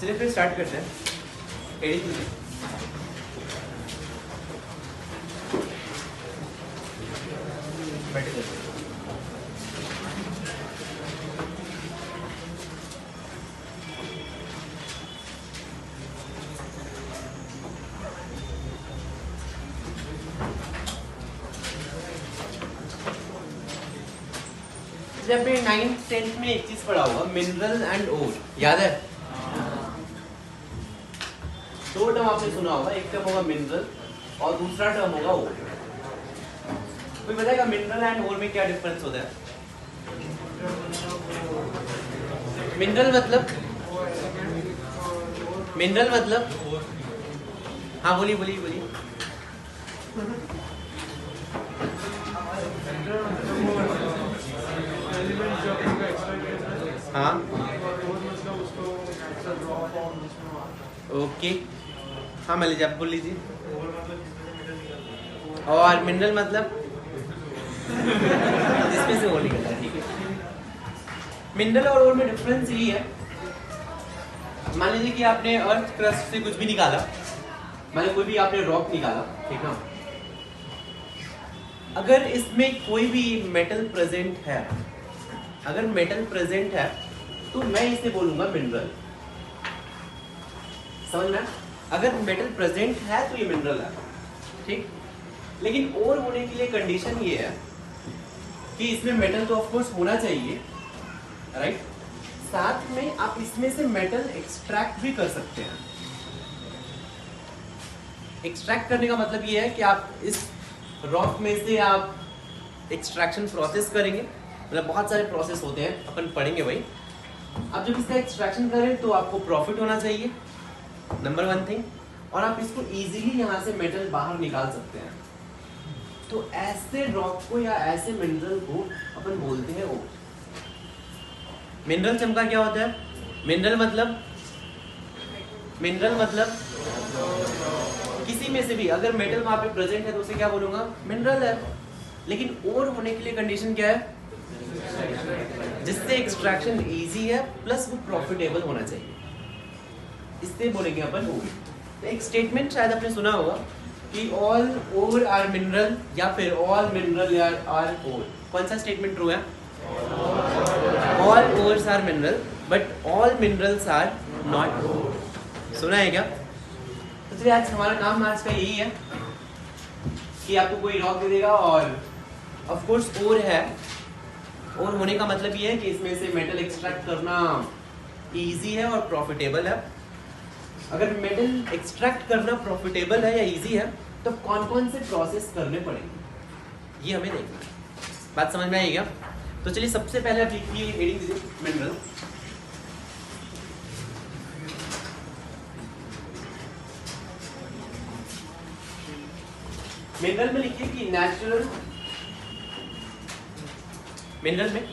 चलिए फिर स्टार्ट करते हैं। एडिट कीजिए। बैठे जाइए। आपने 9th 10th में एक चीज पढ़ा होगा, मिनरल एंड ओर, याद है? दो टर्म आपने सुना होगा, एक टर्म होगा मिनरल और दूसरा टर्म होगा ओर। कोई बताएगा मिनरल एंड ओर में क्या डिफरेंस होता है? मिनरल मतलब हाँ बोलिए बोलिए बोलिए। हाँ ओके, हाँ मैं लीजिए, आप बोल लीजिए। और मिनरल मतलब जिसमें से वो निकलता है, ठीक है। मिनरल और ओर में डिफरेंस यही है, मान लीजिए कि आपने अर्थ क्रस्ट से कुछ भी निकाला, माने कोई भी आपने रॉक निकाला, ठीक है। अगर इसमें कोई भी मेटल प्रेजेंट है, अगर मेटल प्रेजेंट है तो मैं इसे बोलूंगा मिनरल। समझ में? अगर मेटल प्रेजेंट है तो ये मिनरल है, ठीक। लेकिन और होने के लिए कंडीशन ये है कि इसमें मेटल तो ऑफ कोर्स होना चाहिए, राइट। साथ में आप इसमें से मेटल एक्सट्रैक्ट भी कर सकते हैं। एक्सट्रैक्ट करने का मतलब ये है कि आप इस रॉक में से आप एक्सट्रैक्शन प्रोसेस करेंगे, मतलब बहुत सारे प्रोसेस होते हैं, अपन पढ़ेंगे भाई। आप जब इसका एक्सट्रैक्शन करें तो आपको प्रॉफिट होना चाहिए, नंबर 1 थिंग, और आप इसको इजीली यहाँ से मेटल बाहर निकाल सकते हैं। तो ऐसे रॉक को या ऐसे मिनरल को अपन बोलते हैं ओर। मिनरल चमका क्या होता है? मिनरल मतलब किसी में से भी अगर मेटल वहां पे प्रेजेंट है तो उसे क्या बोलूंगा? मिनरल है। लेकिन ओर होने के लिए कंडीशन क्या है? जिससे एक्सट्रैक्शन इजी है प्लस वो प्रॉफिटेबल होना चाहिए, इससे बोलेंगे अपन ओर। एक स्टेटमेंट शायद आपने सुना होगा कि ऑल ओर आर मिनरल, या फिर ऑल मिनरल आर ओर। कौन सा स्टेटमेंट ट्रू है? All ores are mineral but all minerals are not ore. सुना है क्या? तो चलिए आज हमारा काम आज का यही है कि आपको कोई रॉक दे देगा और ऑफ कोर्स ओर है। ओर होने का मतलब ये है कि इसमें से मेटल एक्सट्रैक्ट करना इजी है और प्रॉफिटेबल है। अगर मेटल एक्सट्रैक्ट करना प्रॉफिटेबल है या इजी है तो कौन कौन से प्रोसेस करने पड़ेंगे ये हमें देखना है। बात समझ में आई क्या? तो चलिए सबसे पहले आप लिखिए हेडिंग दीजिए मिनरल। मिनरल में लिखिए कि मिनरल में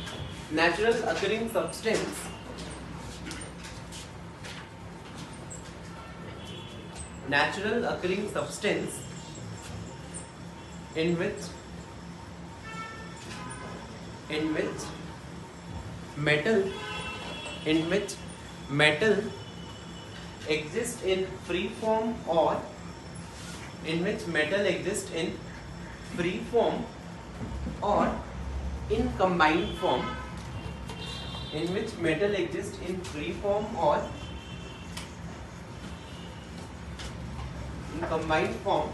natural occurring substance in which metal exists in free form or in combined form,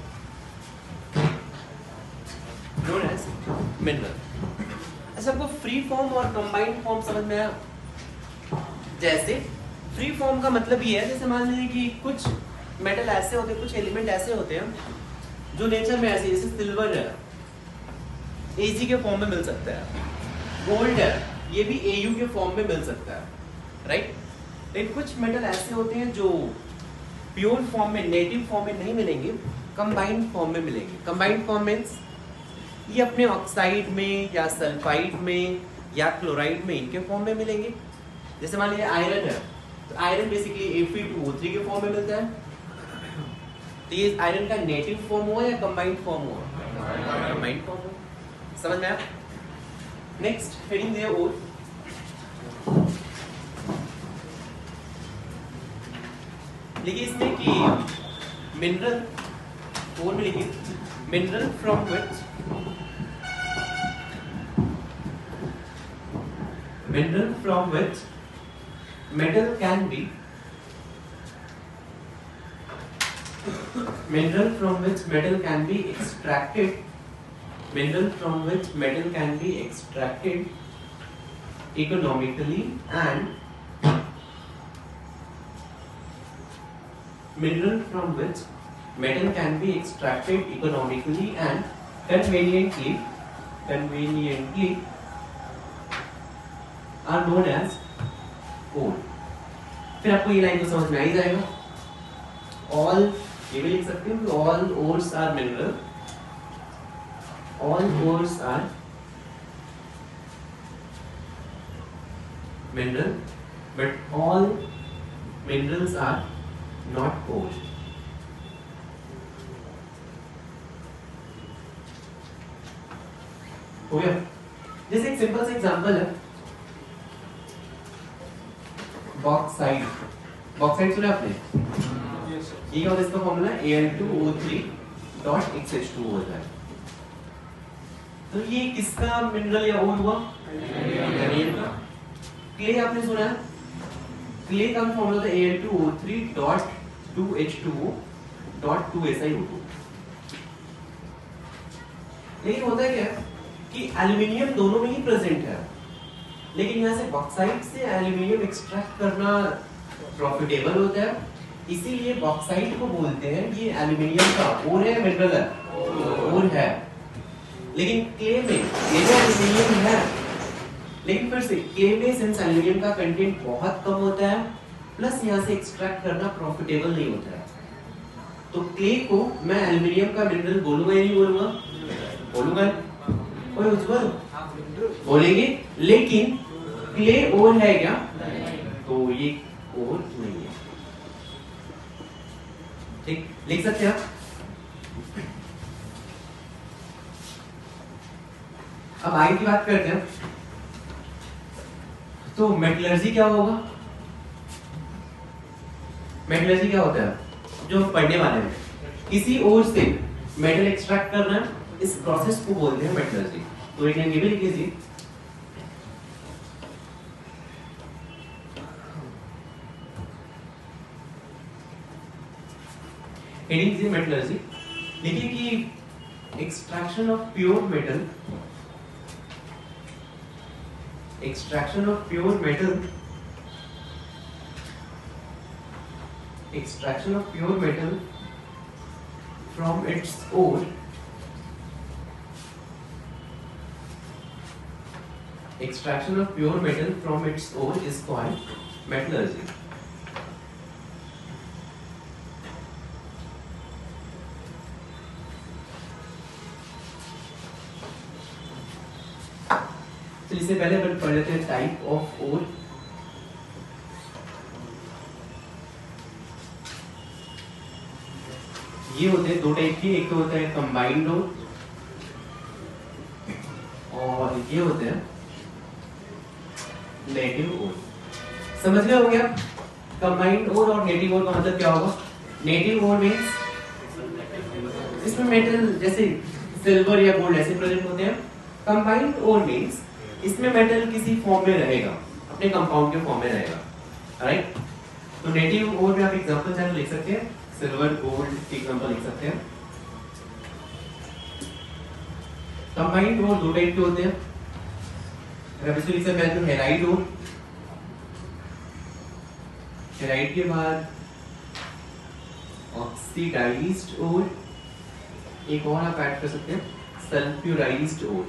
known as mineral। अच्छा, आपको फ्री फॉर्म और कंबाइंड फॉर्म समझ में आया? जैसे फ्री फॉर्म का मतलब ये है, जैसे मान लीजिए कि कुछ मेटल ऐसे होते हैं, कुछ एलिमेंट ऐसे होते हैं जो नेचर में ऐसे, जैसे सिल्वर है Ag के फॉर्म में मिल सकता है, गोल्ड है ये भी Au के फॉर्म में मिल सकता है, राइट। लेकिन कुछ मेटल ऐसे होते हैं जो प्योर फॉर्म में, नेटिव फॉर्म में नहीं मिलेंगे, कंबाइंड फॉर्म में मिलेंगे। कंबाइंड फॉर्म मींस ये अपने ऑक्साइड में या सल्फाइड में या क्लोराइड में इनके फॉर्म में मिलेंगे। जैसे मान लीजिए आयरन है तो आयरन बेसिकली Fe2O3 के फॉर्म में मिलता है। तो ये आयरन का नेटिव फॉर्म हुआ या कंबाइंड फॉर्म हुआ? कंबाइंड फॉर्म हुआ। समझ में आया? नेक्स्ट हेडिंग दिया ओर। लिखिए इसमें कि मिनरल, और में लिखिए mineral from which metal can be extracted economically and conveniently are known as ore. फिर आपको ये लाइन तो समझ में आ ही जाएगा। All, ये भी लिख सकते हो कि all ores are mineral. All ores are mineral, but all minerals are not ore. हो गया? जैसे एक सिंपल सा एग्जांपल है, बॉक्साइड सुना आपने? ये क्या होता है, इसका फॉर्मूला Al2O3.XH2 होता है। तो ये किसका मिनरल या ओर हुआ? कैरियर का। क्ले आपने सुना है? क्ले का फॉर्मूला था Al2O3.2H2O.2SiO2। लेकिन होता है क्या कि एल्युमिनियम दोनों में ही प्रेजेंट है, लेकिन यहाँ से बॉक्साइट से एल्युमिनियम एक्सट्रैक्ट करना प्रॉफिटेबल होता है, इसीलिए बॉक्साइट को बोलते हैं ये एल्युमिनियम का ओर है, मिनरल है, ओर है। लेकिन क्ले में ये भी एल्युमिनियम है, लेकिन फिर से क्ले में सिंस एल्युमिनियम का कंटेंट बहुत कम होता है, प्लस यहाँ से एक्सट्रैक्ट करना प्रॉफिटेबल नहीं होता है, तो क्ले को मैं एल्युमिनियम का मिनरल बोलूंगा या नहीं बोलूंगा? बोलूंगा। कोई उज्जवल बोलेंगे, लेकिन क्ले ओर है क्या? तो ये ओर नहीं है। ठीक, लिख सकते हैं आप। अब आगे की बात करते हैं। तो मेटलर्जी क्या होगा? मेटलर्जी क्या होता है? जो पढ़ने वाले हैं, किसी ओर से मेटल एक्सट्रैक्ट करना, इस प्रोसेस को बोलते हैं मेटलर्जी। तो एक ये भी लिख लीजिए, हेडिंग से मेटलर्जी लिखिए कि extraction of pure metal from its ore is called metallurgy. तो इससे पहले अपन पढ़ लेते हैं टाइप ऑफ ओर। ये होते हैं दो टाइप की, एक तो होता है कंबाइंड ओर और ये होते हैं नेटिव ओर। समझ गए हो गया? कंबाइंड ओर और नेटिव ओर का मतलब क्या होगा? नेटिव ओर मींस इसमें मेटल जैसे सिल्वर या गोल्ड ऐसे प्रेजेंट होते हैं। कंबाइंड ओर मींस इसमें मेटल किसी फॉर्म में रहेगा, अपने कंपाउंड के फॉर्म में रहेगा, राइट? तो नेटिव ओर में आप एग्जांपल चाहे लिख सकते हैं, सिल्वर गोल्ड एग्जांपल लिख सकते हैं। कंबाइंड ओर दो टाइप के होते हैं, रबिसुली से मैं तो हेलाइड ओर, हेलाइड के बाद ऑक्सीडाइज्ड ओर, एक और आप ऐड कर सकते हैं सल्फ्यूराइज्ड ओर।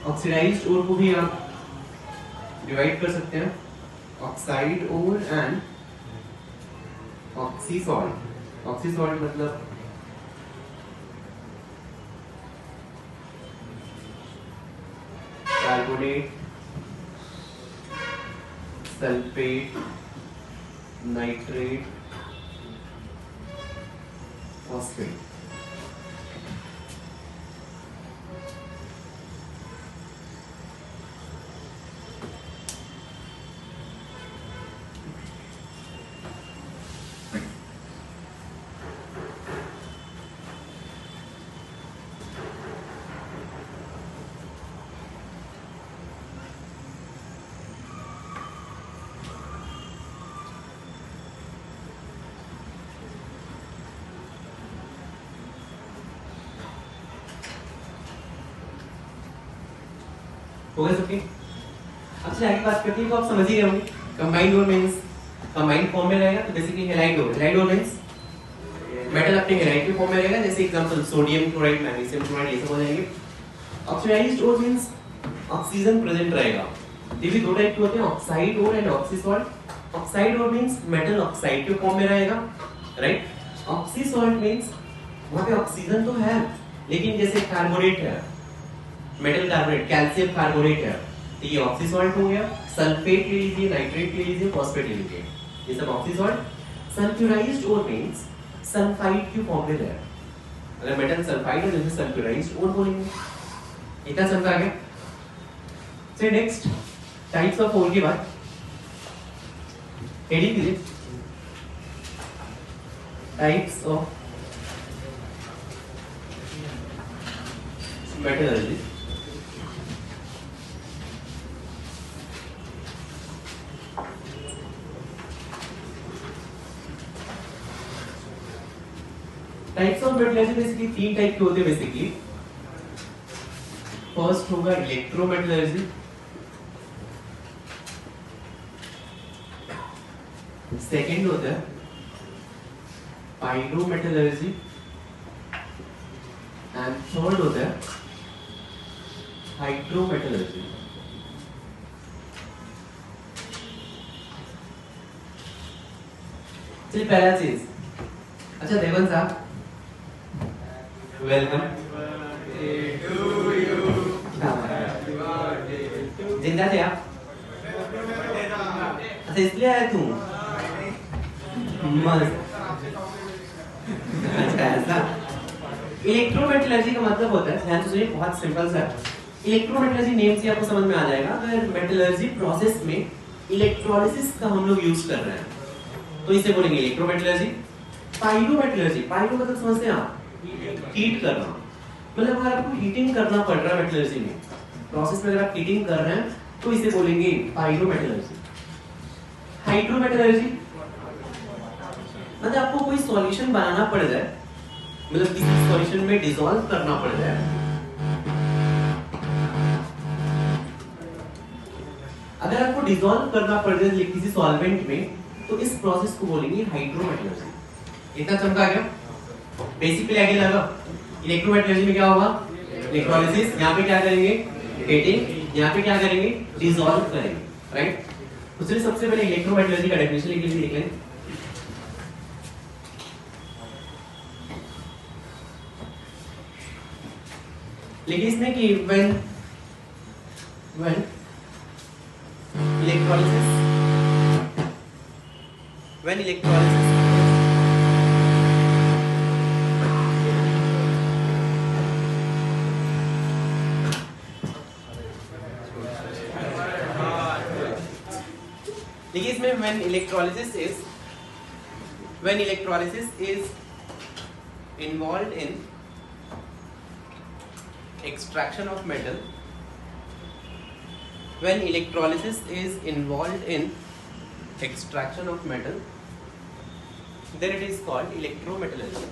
ऑक्सीडाइज्ड ओर को भी आप डिवाइड कर सकते हैं ऑक्साइड ओर एंड ऑक्सीसॉल्ट। ऑक्सीसॉल्ट मतलब कार्बोनेट, सल्फेट, नाइट्रेट, फॉस्फेट। हो गया सबके? अब चलिए आगे बात करते हैं, तो आप समझ ही गए होंगे combined ore means combined form में रहेगा, तो basically halide ore means metal अपने हैलाइड के फॉर्म में रहेगा, जैसे example sodium chloride, magnesium chloride, ये सब हो जाएंगे। Oxidized ore means oxygen present रहेगा। ये भी दो टाइप के होते हैं, oxide ore and oxy salt. Oxide ore means metal oxide के फॉर्म में रहेगा, राइट। ऑक्सी सॉल्ट मींस वहां पे ऑक्सीजन तो है लेकिन जैसे कार्बोनेट है, मेटल कार्बोनेट, कैल्शियम कार्बोनेट है, तो ये ऑक्सी सॉल्ट हो गया। सल्फेट ले लीजिए, नाइट्रेट ले लीजिए, फॉस्फेट ले लीजिए, ये सब ऑक्सी सॉल्ट। सल्फ्यूराइज्ड ओर मींस सल्फाइड की फॉर्म में है, अगर मेटल सल्फाइड है तो सल्फ्यूराइज्ड ओर बोलेंगे। इतना समझ आ गया? से नेक्स्ट टाइप्स ऑफ ओर की बात, हेडिंग कीजिए types of metallurgy. Types of metallurgy basically तीन टाइप के होते हैं बेसिकली। फर्स्ट होगा इलेक्ट्रोमेटलर्जी, सेकंड होता है पाइरोमेटलर्जी एंड थर्ड होता है हाइड्रोमेटलर्जी। चलिए पहला चीज, अच्छा देवन साहब वेलकम। जिंदा थे आप? अच्छा इसलिए आया तू? मस्त। अच्छा ऐसा। इलेक्ट्रोमेटलर्जी का मतलब होता है, ध्यान से सुनिए, बहुत सिंपल सा। इलेक्ट्रोमेटलर्जी नेम से आपको समझ में आ जाएगा, अगर मेटलर्जी प्रोसेस में इलेक्ट्रोलिसिस का हम लोग यूज कर रहे हैं तो इसे बोलेंगे इलेक्ट्रोमेटलर्जी। पाइरोमेटलर्जी, पाइरो मतलब समझते हैं आप, हीट करना, मतलब अगर आपको हीटिंग करना पड़ रहा है मेटलर्जी में, प्रोसेस में अगर आप हीटिंग कर रहे हैं तो इसे बोलेंगे पाइरोमेटलर्जी। हाइड्रोमेटलर्जी मतलब आपको कोई सॉल्यूशन बनाना पड़ जाए, मतलब किसी सॉल्यूशन में डिसॉल्व करना पड़ जाए, अगर आपको डिसॉल्व करना पड़ जाए किसी सॉल्वेंट में तो इस प्रोसेस को बोलेंगे हाइड्रोमेटलर्जी। इतना चमका गया? बेसिकली आगे लगा, इलेक्ट्रोमेटलर्जी में क्या होगा? इलेक्ट्रोलिसिस, यहाँ पे क्या करेंगे? हीटिंग, यहाँ पे क्या करेंगे? डिसॉल्व करेंगे, राइट। तो चलिए सबसे पहले इलेक्ट्रोमेटलर्जी का डेफिनेशन लिख लें। लिखिए इसमें कि when electrolysis देखिए इसमें when electrolysis is involved in extraction of metal, when electrolysis is involved in extraction of metal, then it is called electrometallurgy.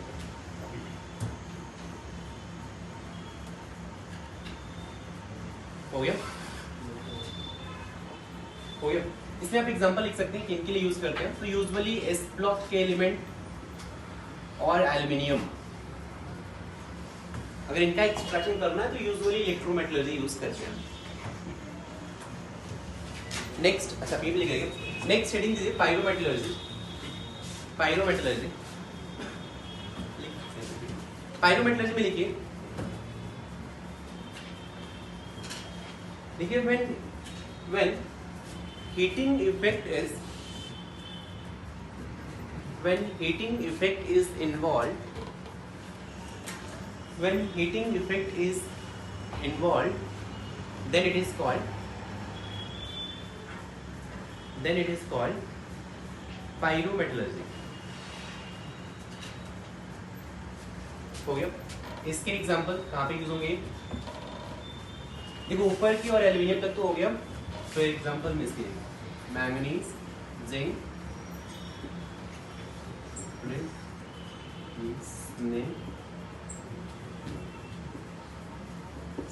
हो गया? हो गया? इसमें आप एग्जांपल लिख सकते हैं किन के लिए यूज करते हैं, तो यूजुअली एस ब्लॉक के एलिमेंट और एल्युमिनियम, अगर इनका एक्सट्रैक्शन करना है तो यूजुअली इलेक्ट्रोमेटलर्जी यूज करते हैं। नेक्स्ट, अच्छा पी भी लिखेंगे। नेक्स्ट हेडिंग दीजिए पाइरोमेटलर्जी। पाइरोमेटलर्जी में लिखिए, देखिए when heating effect is involved, when heating effect is involved, then it is called pyrometallurgy। हो गया? इसके एग्जांपल कहाँ पे यूज होंगे? देखो ऊपर की और एल्युमिनियम तक तो हो गया, तो एग्जांपल में इसके मैंगनीज, जिंक,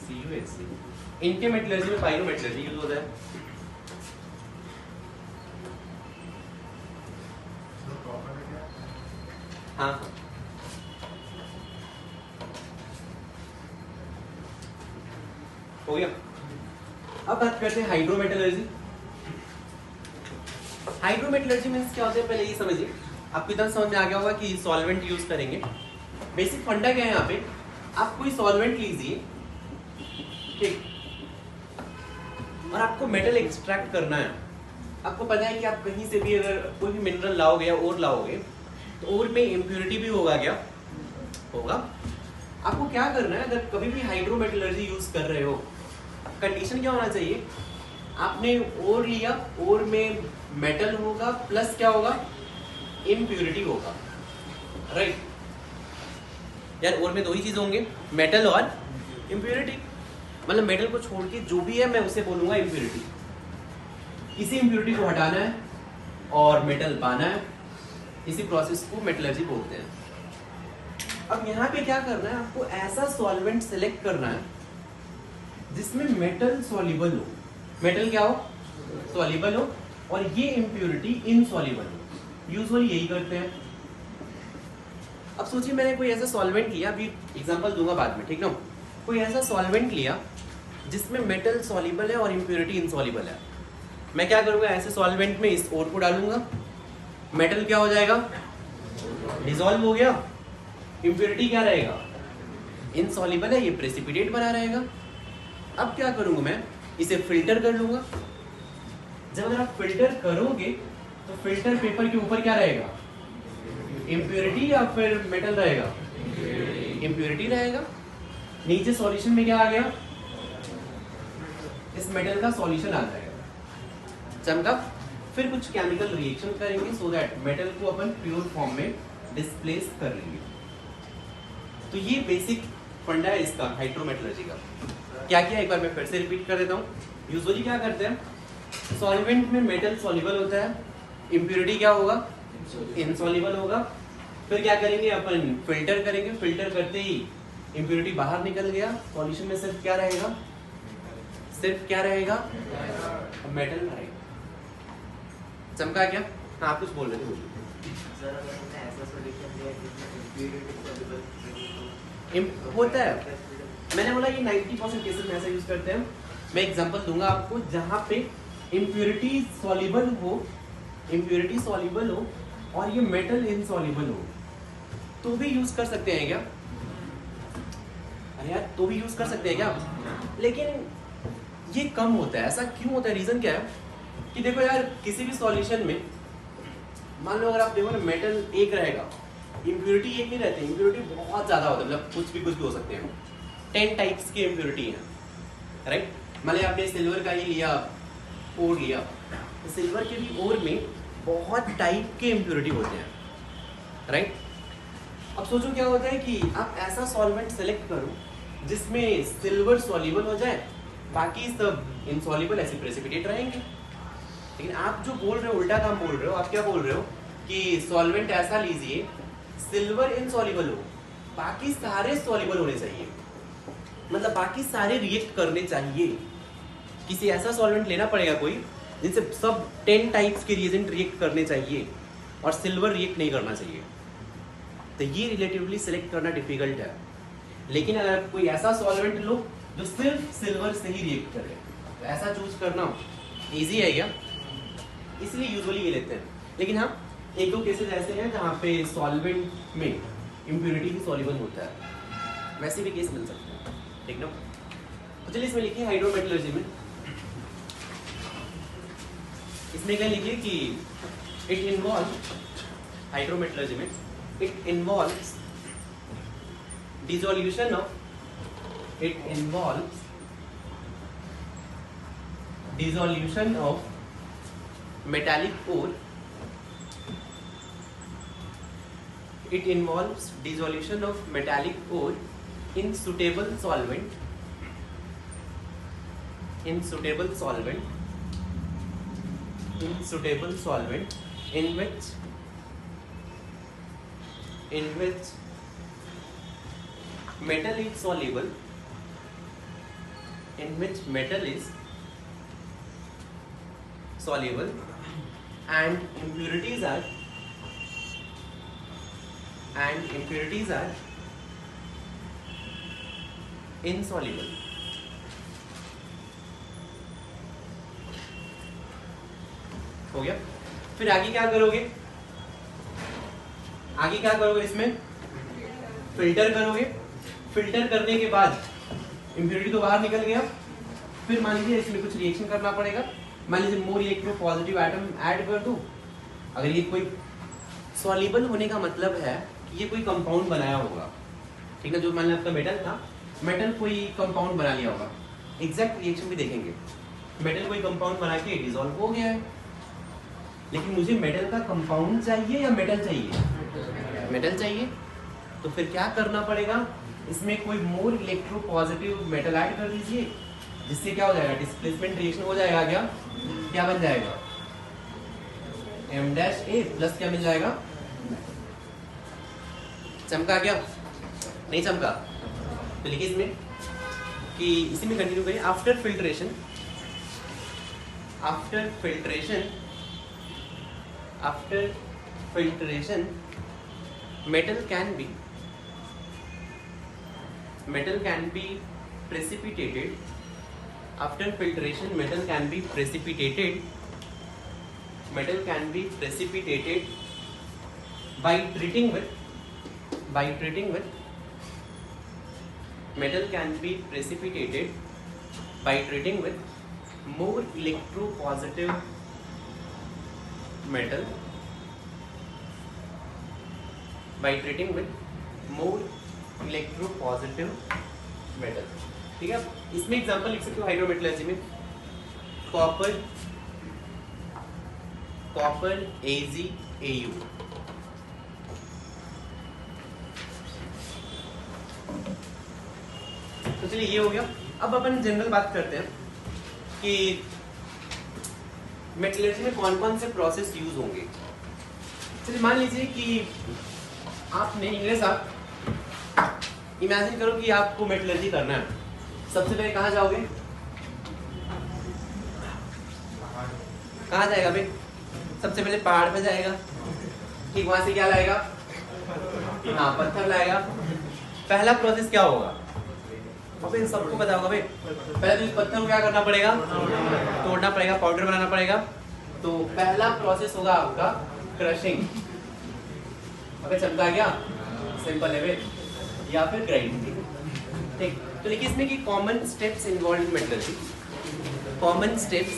CuSC। इनके मेटलर्जी में पायरोमेटलर्जी यूज होता है। हाँ हाँ, हो गया। अब बात करते हैं हाइड्रोमेटलर्जी। हाइड्रोमेटलर्जी मीन्स क्या होता है, पहले ये समझिए। आपको इतना समझ में आ गया होगा कि सॉल्वेंट यूज करेंगे। बेसिक फंडा क्या है यहाँ पे, आप कोई सॉल्वेंट लीजिए, ठीक, और आपको मेटल एक्सट्रैक्ट करना है। आपको पता है कि आप कहीं से भी अगर कोई भी मिनरल लाओगे या ओर लाओगे तो ओर में इम्प्योरिटी भी होगा, क्या होगा। आपको क्या करना है, अगर कभी भी हाइड्रोमेटलर्जी यूज कर रहे हो, कंडीशन क्या होना चाहिए, आपने ओर लिया, ओर में मेटल होगा प्लस क्या होगा, इम्प्योरिटी होगा, राइट। यार ओर में दो ही चीज होंगे, मेटल और इम्प्योरिटी। मतलब मेटल को छोड़ के जो भी है मैं उसे बोलूंगा इम्प्योरिटी। इसी इम्प्योरिटी को हटाना है और मेटल पाना है, इसी प्रोसेस को मेटलर्जी बोलते हैं। अब यहाँ पे क्या करना है, आपको ऐसा सॉल्वेंट सेलेक्ट करना है जिसमें मेटल सॉल्युबल हो। मेटल क्या हो, सॉल्युबल हो, और ये इम्प्योरिटी इनसॉल्युबल हो। यूजुअली यही करते हैं। अब सोचिए मैंने कोई ऐसा सॉल्वेंट लिया, अभी एग्जांपल दूंगा बाद में, ठीक ना। कोई ऐसा सॉल्वेंट लिया जिसमें मेटल सॉल्युबल है और इम्प्योरिटी इनसॉल्युबल है। मैं क्या करूंगा, ऐसे सॉल्वेंट में इस ओर को डालूंगा, मेटल क्या हो जाएगा, डिसॉल्व हो गया, इम्प्योरिटी क्या रहेगा, इनसॉल्युबल है, ये प्रेसिपिटेट बना रहेगा। अब क्या करूंगा मैं, इसे फिल्टर कर लूंगा। जब अगर आप फिल्टर करोगे तो फिल्टर पेपर के ऊपर क्या रहेगा, इम्प्योरिटी या फिर मेटल रहेगा, इम्प्योरिटी रहेगा। नीचे सॉल्यूशन में क्या आ गया, इस मेटल का सॉल्यूशन आ जाएगा, चमका। फिर कुछ केमिकल रिएक्शन करेंगे सो दैट मेटल को अपन प्योर फॉर्म में डिस्प्लेस कर लेंगे। तो ये बेसिक फंडा है इसका हाइड्रोमेटलर्जी का। क्या किया, एक बार मैं फिर से रिपीट कर देता हूँ। यूजुअली क्या करते हैं, सॉल्वेंट में मेटल सॉल्युबल होता है, इम्प्योरिटी क्या होगा, इनसॉल्युबल होगा। फिर क्या करेंगे, अपन फिल्टर करेंगे। फिल्टर करते ही इम्प्योरिटी बाहर निकल गया, सॉल्यूशन में सिर्फ क्या रहेगा, सिर्फ क्या रहेगा, मेटल रहेगा। चमका क्या, हाँ आप कुछ बोल रहे थे, बोलिए। होता है, मैंने बोला ये 90% केसेस में ऐसा यूज करते हैं। मैं एग्जांपल दूंगा आपको जहां पे इम्प्योरिटी सॉल्युबल हो, इम्प्योरिटी सॉल्युबल हो और ये मेटल इनसॉल्युबल हो, तो भी यूज कर सकते हैं क्या, अरे यार तो भी यूज कर सकते हैं क्या। लेकिन ये कम होता है। ऐसा क्यों होता है, रीजन क्या है कि देखो यार, किसी भी सॉल्यूशन में मान लो अगर आप देखो ना, मेटल एक रहेगा, इम्प्योरिटी एक नहीं रहती, इम्प्योरिटी बहुत ज्यादा होता है। मतलब कुछ भी हो सकते हैं। 10 टाइप्स की इम्प्योरिटी है, राइट। मान लीजिए आपने सिल्वर का ही लिया, ओर लिया, तो सिल्वर के भी ओर में बहुत टाइप के इम्प्योरिटी होते हैं, राइट। अब सोचो क्या होता है कि आप ऐसा सॉल्वेंट सेलेक्ट करो जिसमें सिल्वर सॉल्युबल हो जाए, बाकी सब इनसॉल्युबल ऐसे प्रेसिपिटेट रहेंगे। लेकिन आप जो बोल रहे हो, उल्टा काम बोल रहे हो। आप क्या बोल रहे हो कि सॉल्वेंट ऐसा लीजिए सिल्वर इनसॉल्युबल हो, बाकी सारे सॉल्युबल होने चाहिए, मतलब बाकी सारे रिएक्ट करने चाहिए। किसी ऐसा सॉल्वेंट लेना पड़ेगा कोई जिनसे सब 10 टाइप्स के रिएजेंट रिएक्ट करने चाहिए और सिल्वर रिएक्ट नहीं करना चाहिए। तो ये रिलेटिवली सिलेक्ट करना डिफिकल्ट है। लेकिन अगर कोई ऐसा सॉल्वेंट लो जो सिर्फ सिल्वर से ही रिएक्ट करे, तो ऐसा चूज करना इजी है क्या, इसलिए यूजुअली ये लेते हैं। लेकिन हाँ, एक दो केसेस ऐसे हैं जहाँ पे सॉल्वेंट में इम्प्योरिटी भी सॉल्युबल होता है, वैसे भी केस मिल सकते हैं, ठीक ना। तो चलिए इसमें लिखिए हाइड्रोमेटलर्जी में, इसमें क्या लिखिए कि इट इन्वॉल्व, हाइड्रोमेटलर्जी में it involves dissolution of, it involves dissolution of metallic ore, it involves dissolution of metallic ore in suitable solvent, in suitable solvent, in suitable solvent in which metal is soluble in which metal is soluble and impurities are insoluble. हो गया। फिर आगे क्या करोगे? आगे क्या करोगे? इसमें फिल्टर करोगे। फिल्टर करने के बाद इम्प्योरिटी तो बाहर निकल गया। फिर मान लीजिए इसमें कुछ रिएक्शन करना पड़ेगा। मान लीजिए मोर इलेक्ट्रो पॉजिटिव एटम ऐड कर दूं। अगर ये कोई सॉल्युबल होने का मतलब है कि ये कोई कंपाउंड बनाया होगा, ठीक है। जो मान लीजिए आपका मेटल था, मेटल कोई कंपाउंड बना लिया होगा। एग्जैक्ट रिएक्शन भी देखेंगे। मेटल कोई कंपाउंड बना के डिसॉल्व हो गया है, लेकिन मुझे मेटल का कंपाउंड चाहिए या मेटल चाहिए? मेटल चाहिए। तो फिर क्या करना पड़ेगा? इसमें कोई मोर इलेक्ट्रो पॉजिटिव मेटल ऐड कर दीजिए, जिससे क्या हो जाएगा? डिस्प्लेसमेंट रिएक्शन हो जाएगा। क्या बन जाएगा? M' प्लस क्या मिल जाएगा? चमका क्या? नहीं चमका। तो लिखिए इसमें कि इसी में कंटिन्यू करिए। After filtration metal can be precipitated. After filtration metal can be precipitated by treating with more electropositive metal, ठीक है। इसमें एग्जांपल लिख सकते हो हाइड्रोमेटलर्जी में कॉपर AgAu। तो चलिए ये हो गया। अब अपन जनरल बात करते हैं कि मेटलर्जी में कौन कौन से प्रोसेस यूज होंगे। चलिए मान लीजिए कि आपने इंग्लिश इमेजिन करो कि आपको मेटलर्जी करना है। सबसे पहले कहाँ जाओगे? कहाँ जाएगा भाई? सबसे पहले पहाड़ पे जाएगा, ठीक। वहां से क्या लाएगा? हाँ, पत्थर लाएगा। पहला प्रोसेस क्या होगा? अबे सबको पता होगा भाई। पहले तो इस पत्थर को क्या करना पड़ेगा? तोड़ना पड़ेगा, पाउडर बनाना पड़ेगा। तो पहला प्रोसेस होगा आपका क्रशिंग। अबे चमका गया, सिंपल है भाई। या फिर ग्राइंडिंग, ठीक। तो देखिए इसमें कि common steps involve in metallurgy. Common steps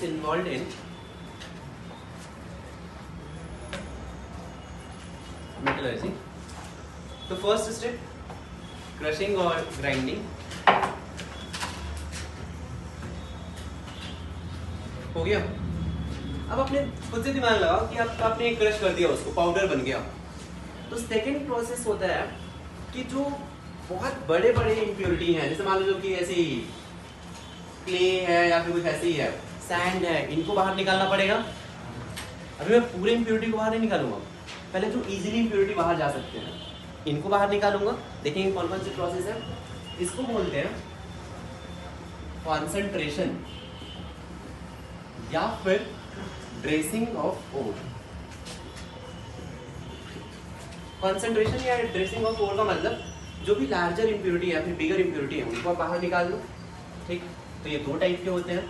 involve in metallurgy. तो फर्स्ट स्टेप क्रशिंग और ग्राइंडिंग हो गया। अब अपने खुद से दिमाग लगाओ कि आपने क्रश कर दिया, उसको पाउडर बन गया। तो सेकंड प्रोसेस होता है कि जो बहुत बड़े बड़े इम्प्योरिटी हैं, जैसे मान लो कि ऐसी क्ले है या फिर कुछ ऐसे ही है, सैंड है, इनको बाहर निकालना पड़ेगा। अभी मैं पूरे इम्प्योरिटी को बाहर नहीं निकालूंगा, पहले जो इजीली इम्प्योरिटी बाहर जा सकते हैं इनको बाहर निकालूंगा। देखेंगे कौन कौन से प्रोसेस है। इसको बोलते हैं कॉन्सेंट्रेशन या फिर ड्रेसिंग ऑफ ओर। कॉन्सेंट्रेशन या ड्रेसिंग ऑफ ओर का मतलब जो भी लार्जर इम्प्योरिटी है, फिर बिगर इम्प्योरिटी है, उनको आप बाहर निकाल लो, ठीक। तो ये दो टाइप के होते हैं।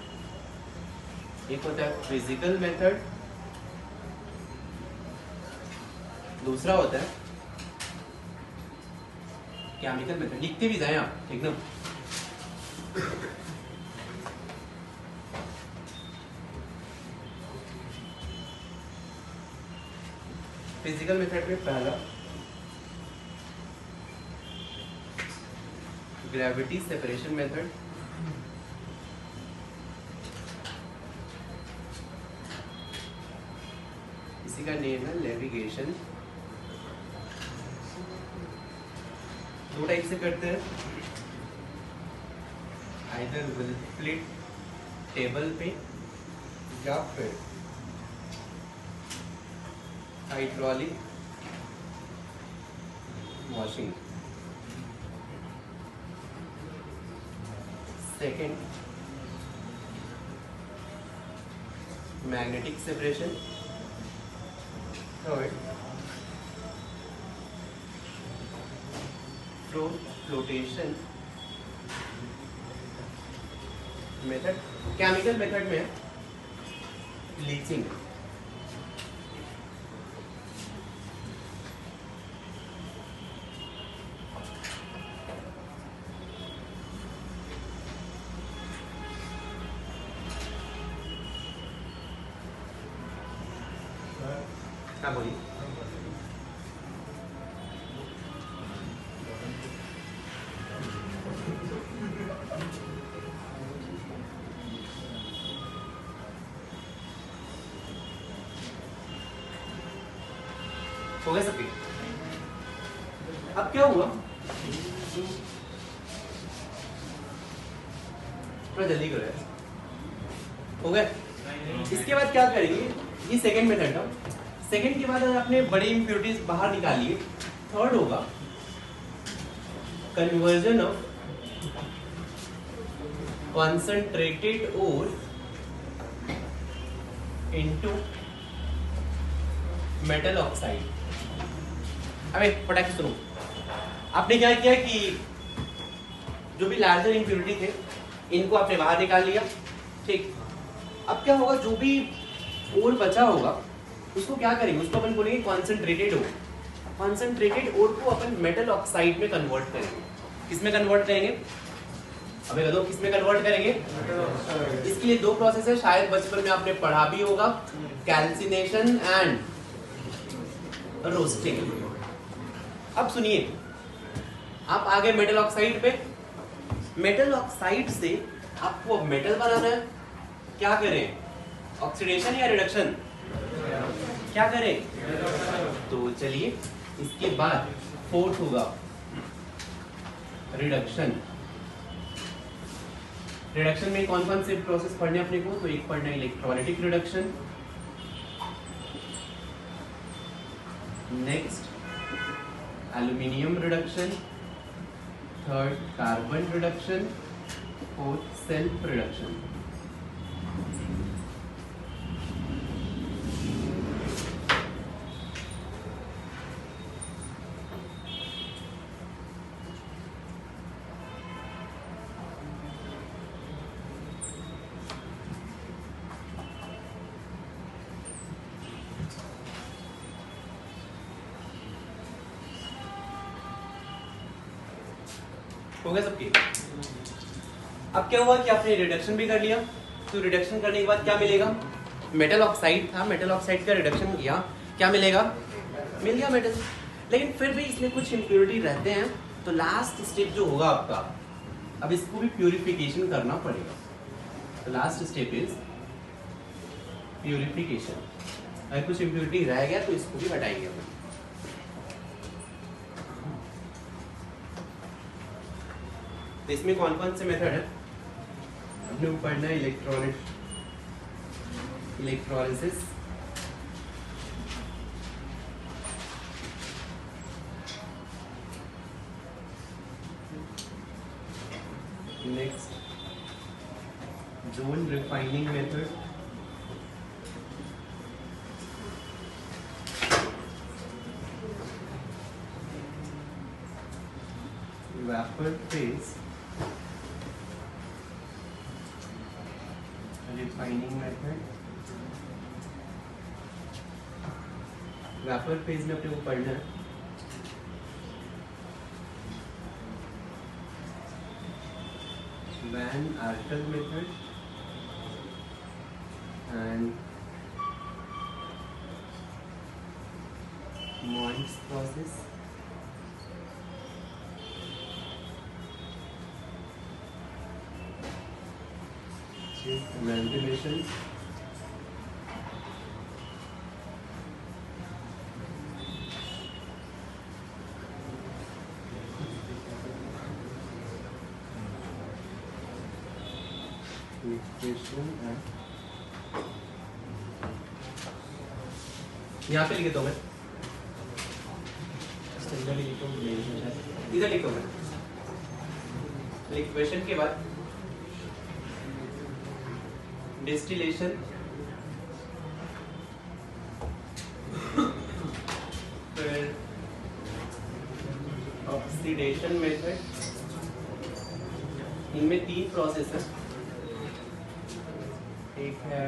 एक होता है फिजिकल मेथड, दूसरा होता है केमिकल मेथड। लिखते भी जाए आप एकदम। फिजिकल मेथड में पहला ग्रेविटी सेपरेशन मेथड, इसी का नेम है लेविगेशन। दो टाइप से करते हैं, आइदर विल टेबल पे या फिर hydraulic washing. Second, magnetic separation. Third, flotation method. Chemical method में लीचिंग. हाँ बोलिए. हो गया सबके. अब क्या हुआ, थोड़ा जल्दी करो यार. हो गया. इसके बाद क्या करेंगे, ये सेकंड मेथड था. सेकंड के बाद आपने बड़े इम्प्योरिटीज बाहर निकालिए. थर्ड होगा conversion of concentrated ore into metal oxide. अबे फटाक से सुनो. आपने क्या किया कि जो भी लार्जर इम्प्योरिटी थे इनको आपने बाहर निकाल लिया. ठीक. अब क्या होगा, जो भी ओर बचा होगा उसको क्या करेंगे, उसको अपन बोलेंगे कॉन्सेंट्रेटेड ओर. कॉन्सेंट्रेटेड ओर को अपन मेटल ऑक्साइड में कन्वर्ट करेंगे. किसमें कन्वर्ट करेंगे, अबे बताओ किसमें कन्वर्ट करेंगे. इसके लिए दो प्रोसेस है, शायद बचपन में आपने पढ़ा भी होगा, कैल्सिनेशन एंड रोस्टिंग. अब सुनिए, आप आ गए मेटल ऑक्साइड पे. मेटल ऑक्साइड से आपको मेटल बनाना है. क्या करें, ऑक्सीडेशन या रिडक्शन? क्या करें, तो चलिए इसके बाद फोर्थ होगा रिडक्शन. रिडक्शन में कौन कौन से प्रोसेस पढ़ने अपने को, तो एक पढ़ना electrolytic reduction, next aluminium reduction, third carbon reduction, fourth self reduction. हो गया सबकी. अब क्या हुआ कि आपने रिडक्शन भी कर लिया. तो रिडक्शन करने के बाद क्या मिलेगा, मेटल ऑक्साइड था, मेटल ऑक्साइड का रिडक्शन किया, क्या मिलेगा, मिल गया मेटल. लेकिन फिर भी इसमें कुछ इम्प्योरिटी रहते हैं. तो लास्ट स्टेप जो होगा आपका, अब इसको भी प्यूरिफिकेशन करना पड़ेगा. तो लास्ट स्टेप इज प्यूरिफिकेशन. अगर कुछ इम्प्योरिटी रह गया तो इसको भी हटाएंगे अपन. तो इसमें कौन कौन से मेथड है, हमने पढ़ना है electrolysis, next zone refining method, vapour phase refining method. Vapour phase में अपने को पढ़ना है Van Arkel method and Mond's process. Amalgamation, यहाँ पे लिखे तो मैं इधर लिखो मैं लिक्वेशन के बाद डिस्टिलेशन, फिर ऑक्सीडेशन मेथड, इनमें 3 प्रोसेस है। एक है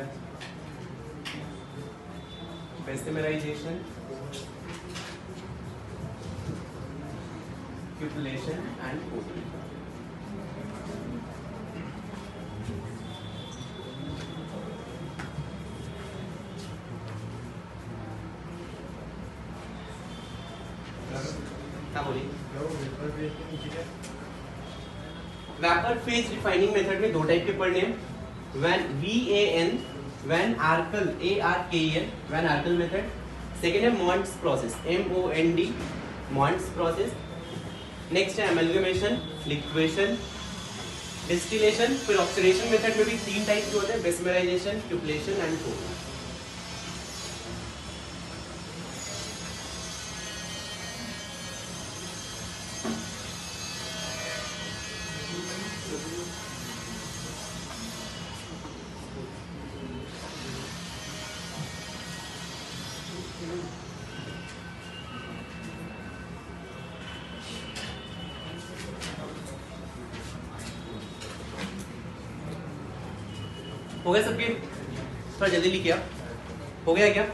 बेसिमराइजेशन, क्यूपुलेशन एंड कोटिंग। क्या बोलिए? वेपर फेज रिफाइनिंग मेथड में 2 टाइप के पढ़ने हैं, VAN Van Arkel ARKEL Van Arkel method. Second है Mond's process MOND Mond's process. Next है एमल्गमेशन, लिक्वेशन, डिस्टिलेशन। फिर ऑक्सीडेशन मेथड में भी 3 टाइप के होते हैं, बेसिमराइजेशन, क्यूपुलेशन एंड कोटिंग। हो गया सबके? थोड़ा जल्दी लिखिए आप। हो गया क्या?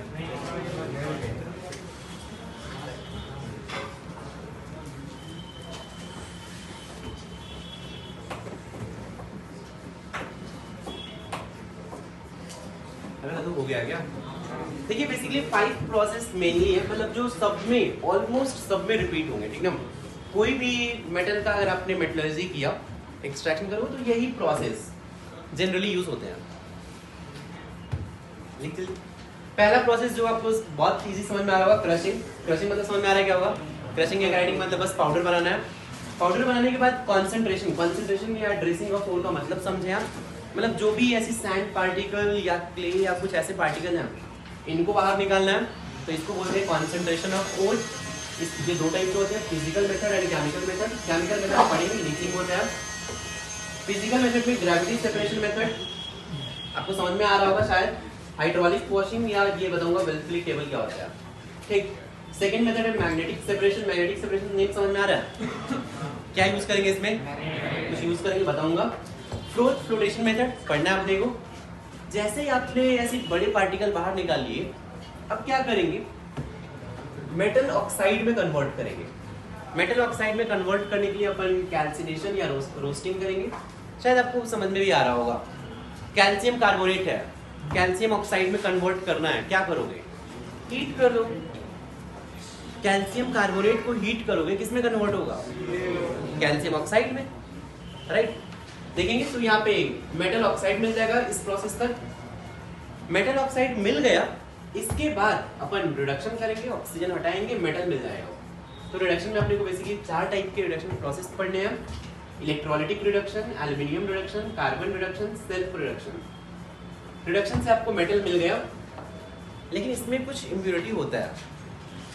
तो हो गया क्या? देखिए बेसिकली 5 प्रोसेस मेनली है, मतलब जो सब में ऑलमोस्ट सब में रिपीट होंगे, ठीक ना। कोई भी मेटल का अगर आपने मेटलर्जी किया, एक्सट्रैक्शन करो, तो यही प्रोसेस जनरली यूज होते हैं। पहला प्रोसेस जो आपको बहुत इजी समझ में आ रहा होगा, क्रशिंग। क्रशिंग मतलब समझ में आ रहा है क्या होगा? क्रशिंग या ग्राइंडिंग मतलब बस पाउडर बनाना है। पाउडर बनाने के बाद कॉन्सेंट्रेशन, कॉन्सेंट्रेशन या ड्रेसिंग ऑफ ओर का मतलब समझे आप? मतलब जो भी ऐसी सैंड पार्टिकल या क्ले या कुछ ऐसे पार्टिकल हैं, इनको बाहर निकालना है, तो इसको बोलते हैं कॉन्सेंट्रेशन ऑफ ओर। ये 2 टाइप के होते हैं, physical method and chemical method. Chemical method आप पढ़ेंगे, लीचिंग होता है। फिजिकल मेथड में ग्रेविटी सेपरेशन मेथड आपको समझ में आ रहा होगा शायद। हाइड्रोलिक वॉशिंग या ये बताऊंगा वेल्फली टेबल क्या होता है, ठीक। सेकंड मेथड है magnetic separation. Magnetic separation name समझ में आ रहा है? क्या यूज करेंगे इसमें? कुछ यूज करेंगे, बताऊंगा। फ्लोटेशन मेथड पढ़ना है आप, देखो। जैसे ही आपने ऐसे बड़े पार्टिकल बाहर निकाल लिए, अब क्या करेंगे? मेटल ऑक्साइड में कन्वर्ट करेंगे। मेटल ऑक्साइड में कन्वर्ट करने के लिए अपन कैल्सिनेशन या रोस्टिंग करेंगे। शायद आपको समझ में भी आ रहा होगा। कैल्शियम कार्बोनेट है, कैल्शियम ऑक्साइड में कन्वर्ट करना है, क्या करोगे? हीट कर लो। कैल्शियम कार्बोनेट को हीट करोगे, किस में कन्वर्ट होगा? कैल्शियम ऑक्साइड में, राइट। देखेंगे तो यहाँ पे मेटल ऑक्साइड मिल जाएगा। इस प्रोसेस तक मेटल ऑक्साइड मिल गया, इसके बाद अपन रिडक्शन करेंगे, ऑक्सीजन हटाएंगे, मेटल मिल जाएगा। तो रिडक्शन में अपने को बेसिकली 4 टाइप के रिडक्शन प्रोसेस पढ़ने हैं। Electrolytic reduction, aluminium reduction, carbon reduction, self reduction. Reduction से आपको मेटल मिल गया, लेकिन इसमें कुछ इम्प्योरिटी होता है,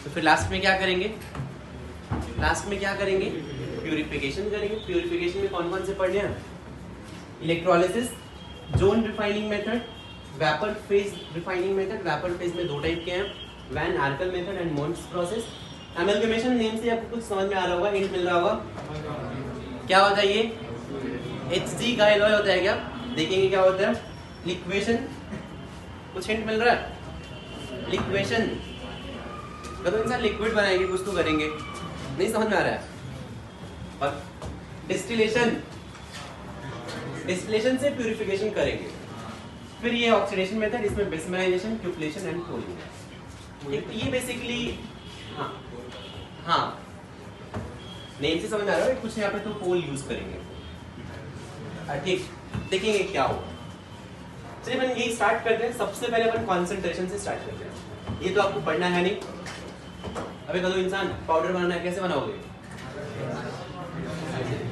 तो फिर लास्ट में क्या करेंगे? प्यूरिफिकेशन करेंगे। प्यूरिफिकेशन में कौन कौन से पढ़ने हैं? Electrolysis, zone refining method, vapour phase refining method. Vapour phase में 2 टाइप के हैं, Van Arkel method and Mond's process. Amalgamation name से आपको कुछ समझ में आ रहा होगा, हिंट मिल रहा होगा। क्या होता है ये? HG का एलॉय होता है क्या? देखेंगे क्या होता है। लिक्वेशन, कुछ हिंट मिल रहा है? लिक्वेशन मतलब इंसान लिक्विड बनाएंगे, कुछ तो करेंगे, नहीं समझ में आ रहा है। और डिस्टिलेशन, डिस्टिलेशन से प्यूरिफिकेशन करेंगे। फिर ये ऑक्सीडेशन मेथड, इसमें बेसिमराइजेशन, क्यूपुलेशन एंड कोलिंग। ये बेसिकली हाँ नेम से समझ आ रहा है। कुछ यहाँ पे तो कोल यूज करेंगे, ठीक। देखेंगे क्या होगा। चलिए अपन यही स्टार्ट करते हैं। सबसे पहले अपन कॉन्सेंट्रेशन से स्टार्ट करते हैं। ये तो आपको पढ़ना है नहीं। अबे कदो इंसान पाउडर बनाना है, कैसे बनाओगे?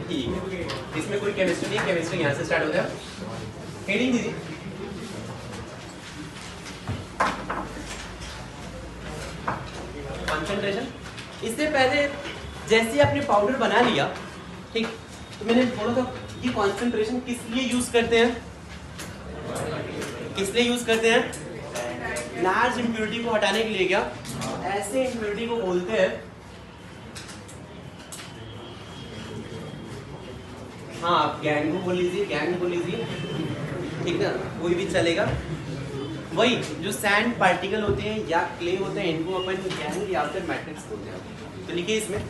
ठीक है, इसमें कोई केमिस्ट्री नहीं, केमिस्ट्री यहाँ से स्टार्ट होता है। हेडिंग दीजिए। कंसंट्रेशन। इससे पहले जैसे ही आपने पाउडर बना लिया, ठीक, तो मैंने बोला था ये कॉन्सेंट्रेशन किस लिए यूज करते हैं, किस लिए यूज करते हैं? लार्ज इम्प्योरिटी को हटाने के लिए। क्या ऐसे इम्प्योरिटी को बोलते हैं, हाँ आप गैंग को बोल लीजिए, गैंग बोल लीजिए, ठीक ना, कोई भी चलेगा। वही जो सैंड पार्टिकल होते हैं या क्ले होते हैं, इनको अपन गैंग या फिर मैट्रिक्स बोलते हैं। तो लिखिए इसमें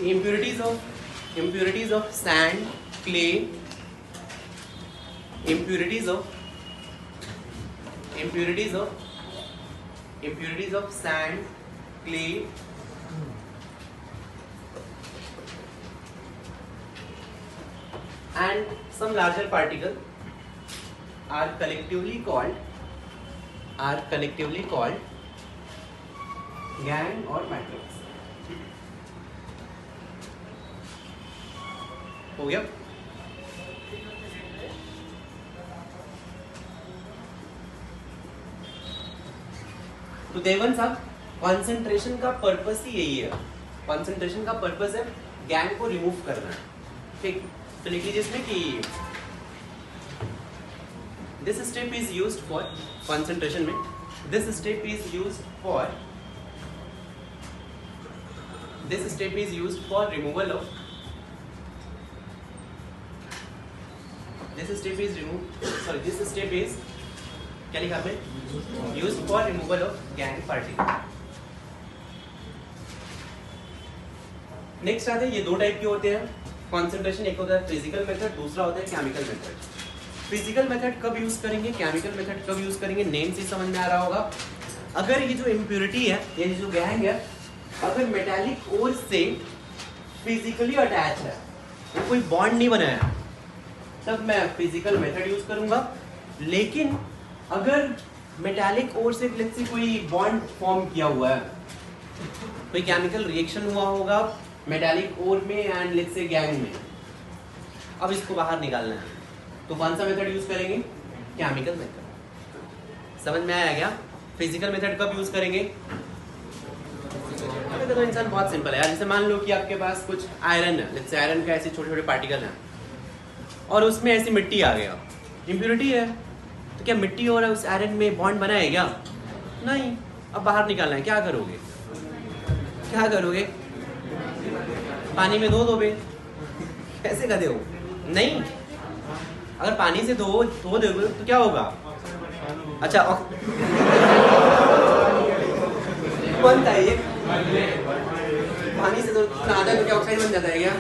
impurities of sand, clay, impurities of sand, clay, and some larger particle are collectively called gang or matrix। हो गया? तो देवन साहब, कॉन्सेंट्रेशन का पर्पस ही यही है। कॉन्सेंट्रेशन का पर्पस है गैंग को रिमूव करना, ठीक। तो लिख लीजिए इसमें कि this step is used for concentration में, this step is used for removal of, this step is क्या लिखा आपने? used for removal of gang particle। Next आते हैं, ये दो टाइप के होते हैं कॉन्सेंट्रेशन, एक होता है फिजिकल मेथड, दूसरा होता है केमिकल मेथड। फिजिकल मेथड कब यूज करेंगे, केमिकल मेथड कब यूज करेंगे, नेम से समझ में आ रहा होगा। अगर ये जो इम्प्योरिटी है, ये जो गैंग है, अगर मेटालिक ओर से फिजिकली अटैच है, तो कोई बॉन्ड नहीं बनाया, तब मैं फिजिकल मेथड यूज करूंगा। लेकिन अगर मेटालिक ओर से लेट्स से कोई बॉन्ड फॉर्म किया हुआ है, कोई केमिकल रिएक्शन हुआ होगा मेटालिक ओर में एंड लेट्स से गैंग में, अब इसको बाहर निकालना है, तो कौन सा मेथड यूज करेंगे? Chemical method. समझ में आया क्या? फिजिकल मेथड कब यूज करेंगे? अभी देखो इंसान बहुत सिंपल है यार, जैसे मान लो कि आपके पास कुछ आयरन है, लेट्स से आयरन का ऐसे छोटे छोटे पार्टिकल हैं और उसमें ऐसी मिट्टी आ गया, इम्प्योरिटी है, तो क्या मिट्टी और उस आयरन में बॉन्ड बना है क्या? नहीं। अब बाहर निकालना है, क्या करोगे? पानी में धो दोगे? कैसे कर हो? नहीं, अगर पानी से धो दोगे तो क्या होगा? अच्छा बनता है ये पानी से तो आधा तो क्या ऑक्साइड बन जाता है क्या?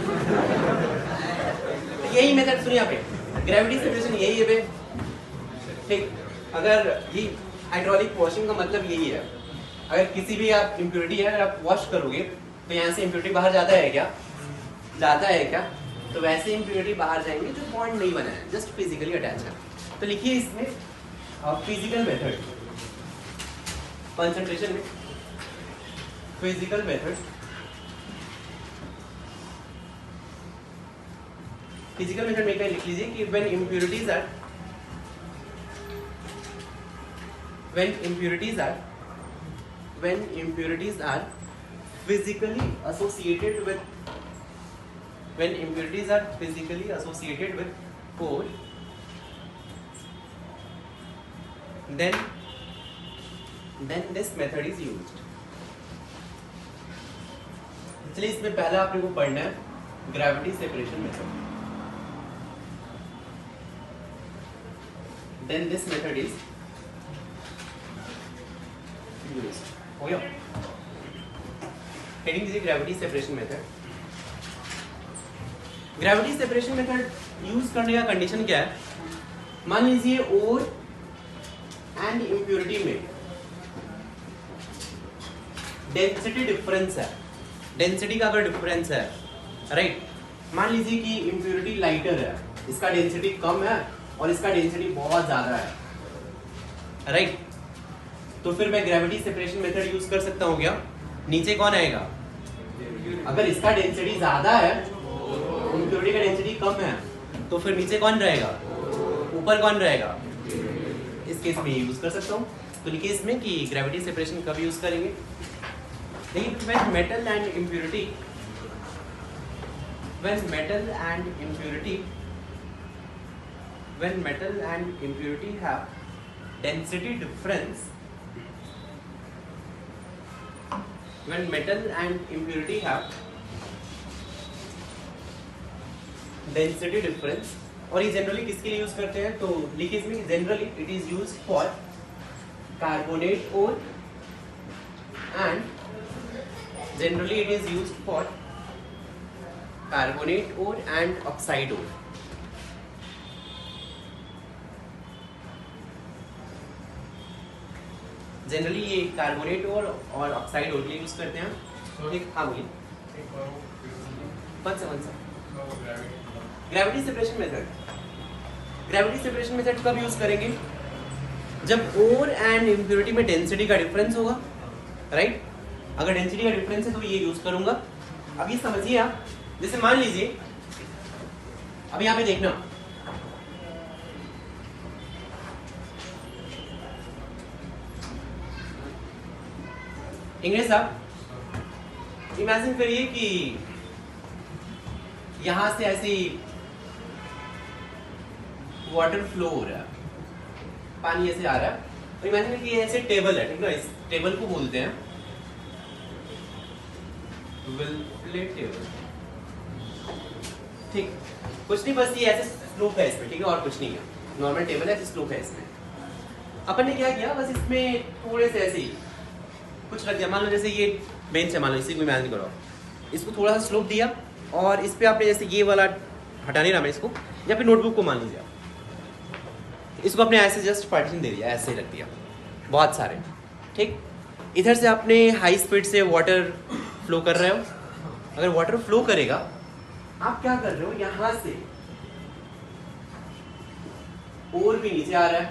यही मेथड सुनिए यहाँ पे, ग्रेविटी सेपरेशन यही है बे, ठीक। अगर ये हाइड्रोलिक वॉशिंग का मतलब यही है, अगर किसी भी आप इम्प्योरिटी है अगर आप वॉश करोगे तो यहाँ से इम्प्योरिटी बाहर जाता है क्या? तो वैसे इम्प्योरिटी बाहर जाएंगे जो बॉन्ड नहीं बना है, जस्ट फिजिकली अटैच है। तो लिखिए इसमें फिजिकल मेथड, कंसंट्रेशन में फिजिकल मेथड, फिजिकल मेथड में क्या लिख लीजिए कि when impurities are physically associated with coal, then this method is used। इसलिए इसमें पहला आपने को पढ़ना है gravity separation method, then this method is used। हो गया? हेडिंग दीजिए gravity separation method. Gravity separation method use करने का कंडीशन क्या है? मान लीजिए ओर एंड इम्प्योरिटी में डेंसिटी डिफरेंस है, डेंसिटी का अगर डिफरेंस है, राइट, मान लीजिए कि इम्प्योरिटी लाइटर है, इसका डेंसिटी कम है और इसका डेंसिटी बहुत ज्यादा है, राइट, तो फिर मैं ग्रेविटी सेपरेशन मेथड यूज कर सकता हूँ क्या? नीचे कौन आएगा? अगर इसका डेंसिटी ज्यादा है, इम्प्योरिटी का डेंसिटी कम है, तो फिर नीचे कौन रहेगा? ऊपर कौन रहेगा? इस केस में यूज कर सकता हूँ। तो लिखिए इसमें कि ग्रेविटी सेपरेशन कब यूज करेंगे? लेकिन when metal and impurity when metal and impurity have density difference when metal and impurity have density difference और ये जनरली किसके लिए यूज करते हैं? तो लीकेज में generally it is use for carbonate ore and generally it is use for carbonate ore and oxide ore. Generally ये carbonate ore और ऑक्साइड ओर के लिए यूज करते हैं. ठीक, हाँ बोलिए. कौन सा gravity separation method. Gravity separation method कब यूज करेंगे? जब ओर एंड इम्प्योरिटी में डेंसिटी का डिफरेंस होगा, राइट? अगर डेंसिटी का डिफरेंस है तो ये यूज करूंगा. अब ये समझिए आप, जैसे मान लीजिए अब यहाँ पे देखना, इंग्लिश साहब इमेजिन करिए कि यहां से ऐसे वाटर फ्लो हो रहा है, पानी ऐसे आ रहा है. और इमेजिन कि ऐसे टेबल है, ठीक ना? इस टेबल को बोलते हैं प्लेट टेबल. ठीक, कुछ नहीं, बस ये ऐसे स्लोप है इसमें, ठीक है, और कुछ नहीं है. नॉर्मल टेबल है, ऐसे स्लोप है इसमें. अपन ने क्या किया, बस इसमें थोड़े से ऐसे ही कुछ रख दिया. मान लो जैसे ये बेंच है, मान लो इसी को इमेजिन करो, इसको थोड़ा सा स्लोप दिया और इस पे आपने जैसे ये वाला हटा नहीं रहा मैं इसको, या फिर नोटबुक को मान लीजिए, इसको आपने ऐसे जस्ट पार्टीशन दे दिया, ऐसे ही रख दिया बहुत सारे. ठीक, इधर से आपने हाई स्पीड से वाटर फ्लो कर रहे हो. अगर वाटर फ्लो करेगा, आप क्या कर रहे हो, यहां से और भी नीचे आ रहा है.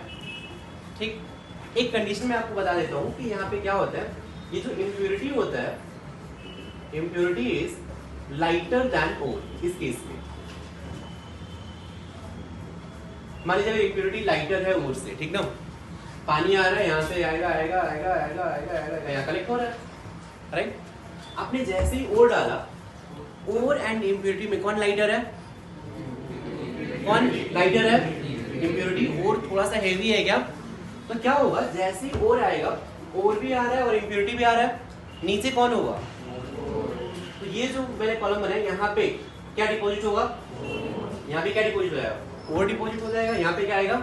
ठीक, एक कंडीशन में आपको बता देता हूं कि यहाँ पे क्या होता है. ये जो इम्प्योरिटी होता है, इम्प्योरिटी इज लाइटर देन ओर. इस केस में मान लीजिए इम्प्योरिटी लाइटर है ओर से, ठीक ना? पानी आ रहा है, यहाँ से आएगा आएगा आएगा आएगा आएगा आएगा, यहाँ कलेक्ट हो रहा है, राइट? आपने जैसे ही ओर डाला, ओर एंड इम्प्योरिटी में कौन लाइटर है? कौन लाइटर है? इम्प्योरिटी. ओर थोड़ा सा हेवी है क्या? तो क्या होगा, जैसे ही ओर आएगा, ओर भी आ रहा है और इम्प्योरिटी भी आ रहा है, नीचे कौन होगा? तो ये जो मैंने कॉलम बनाया, यहाँ पे क्या डिपॉजिट होगा? यहाँ पे क्या डिपॉजिट हो जाएगा? ओर डिपॉजिट हो जाएगा. यहाँ पे क्या आएगा?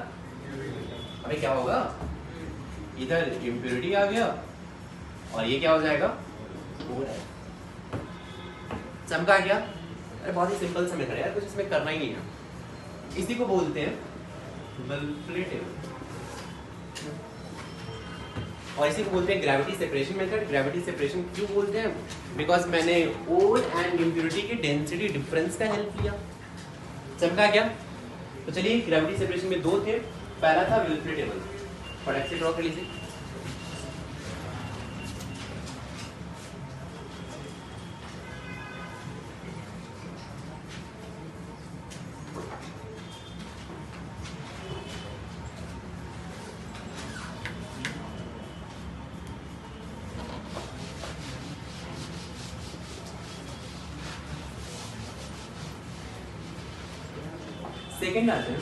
अरे क्या होगा, इधर इम्प्योरिटी आ गया और ये क्या हो जाएगा? ओर है. चमका गया. अरे बहुत ही सिंपल सा मेथड है यार, कुछ इसमें करना ही नहीं है. इसी को बोलते हैं प्लेट टेबल और इसी को बोलते हैं gravity separation method. Gravity separation क्यों बोलते हैं? बिकॉज मैंने ओर एंड इम्प्योरिटी के डेंसिटी डिफरेंस का हेल्प लिया. चमका क्या? तो चलिए, ग्रेविटी सेपरेशन में दो थे. पहला था विल्फ्रे टेबल, फटाक से ड्रॉ कर लीजिए. सेकेंड आते हैं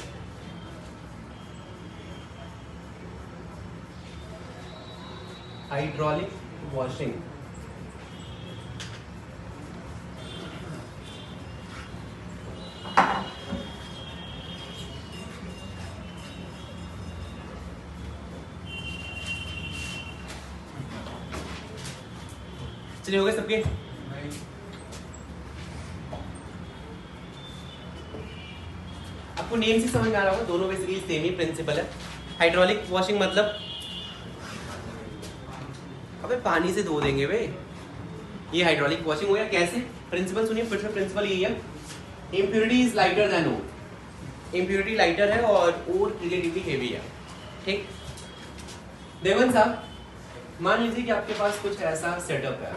हाइड्रोलिक वॉशिंग. चलिए, हो गए सबके? आपको नेम से समझ में आ रहा होगा, दोनों बेसिकली सेम ही प्रिंसिपल है. हाइड्रोलिक वॉशिंग मतलब अबे पानी से धो देंगे वे. ये हाइड्रोलिक वॉशिंग हो गया. कैसे? प्रिंसिपल सुनिए फिर से. प्रिंसिपल यही है, impurity is lighter than ore. Impurity lighter है और ओर रिलेटिवली हेवी है. ठीक, देवन साहब मान लीजिए कि आपके पास कुछ ऐसा सेटअप है.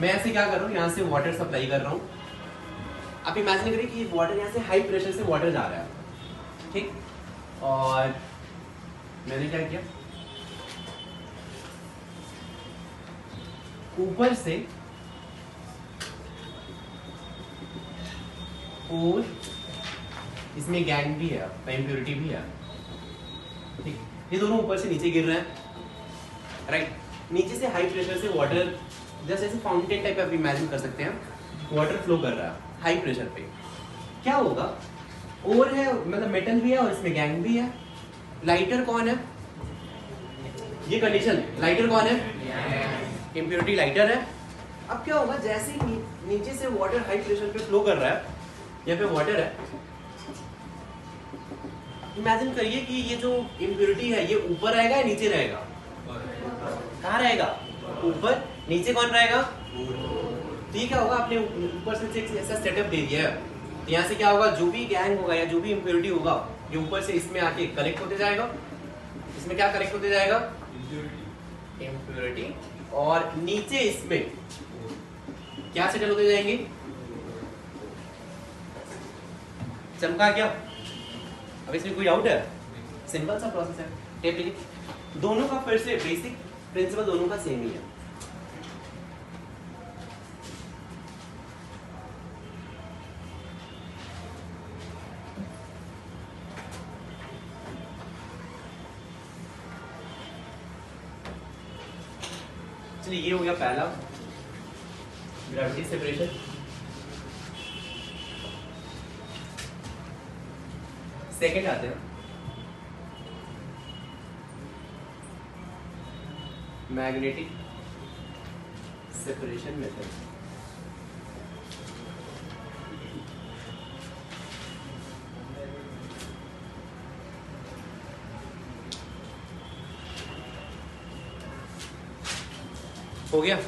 मैं ऐसे क्या कर रहा हूँ, यहाँ से वाटर सप्लाई कर रहा हूँ। आप इमेजिन करिए कि वाटर यहाँ से हाई प्रेशर से वाटर जा रहा है, ठीक। और मैंने क्या किया, ऊपर से और इसमें गैंग भी है, इम्प्योरिटी भी है, ठीक। ये दोनों ऊपर से नीचे गिर रहे हैं, राइट। नीचे से हाई प्रेशर से वाटर, जैसे ऐसे फाउंटेन टाइप आप इमेजिन कर सकते हैं, वाटर फ्लो कर रहा है हाई प्रेशर पे। क्या होगा, और है मतलब मेटल भी है और इसमें गैंग भी है। लाइटर कौन है, ये कंडीशन, लाइटर कौन है, इम्प्योरिटी लाइटर है। अब क्या होगा, जैसे ही नीचे से वाटर हाई प्रेशर पे फ्लो कर रहा है, यहाँ पे वाटर है, इमेजिन करिए कि ये जो इम्प्योरिटी है ये ऊपर रहेगा या नीचे रहेगा, कहाँ रहेगा, ऊपर। नीचे कौन रहेगा, तो ये क्या होगा, आपने ऊपर से एक ऐसा सेटअप दे दिया है, तो यहाँ से क्या होगा, जो भी गैंग होगा या जो भी इम्प्योरिटी होगा ये ऊपर से इसमें आके कलेक्ट होते जाएगा। इसमें क्या कलेक्ट होते जाएगा, इम्प्योरिटी, और नीचे इसमें क्या सेटल होते जाएंगे, चमका क्या। अब इसमें कोई डाउट है, सिंपल सा प्रोसेस है, टेप लीजिए। दोनों का फिर से बेसिक प्रिंसिपल दोनों का सेम ही है। चलिए ये हो गया पहला, ग्रेविटी सेपरेशन। सेकेंड आते हैं मैग्नेटिक सेपरेशन मेथड। हो गया, हो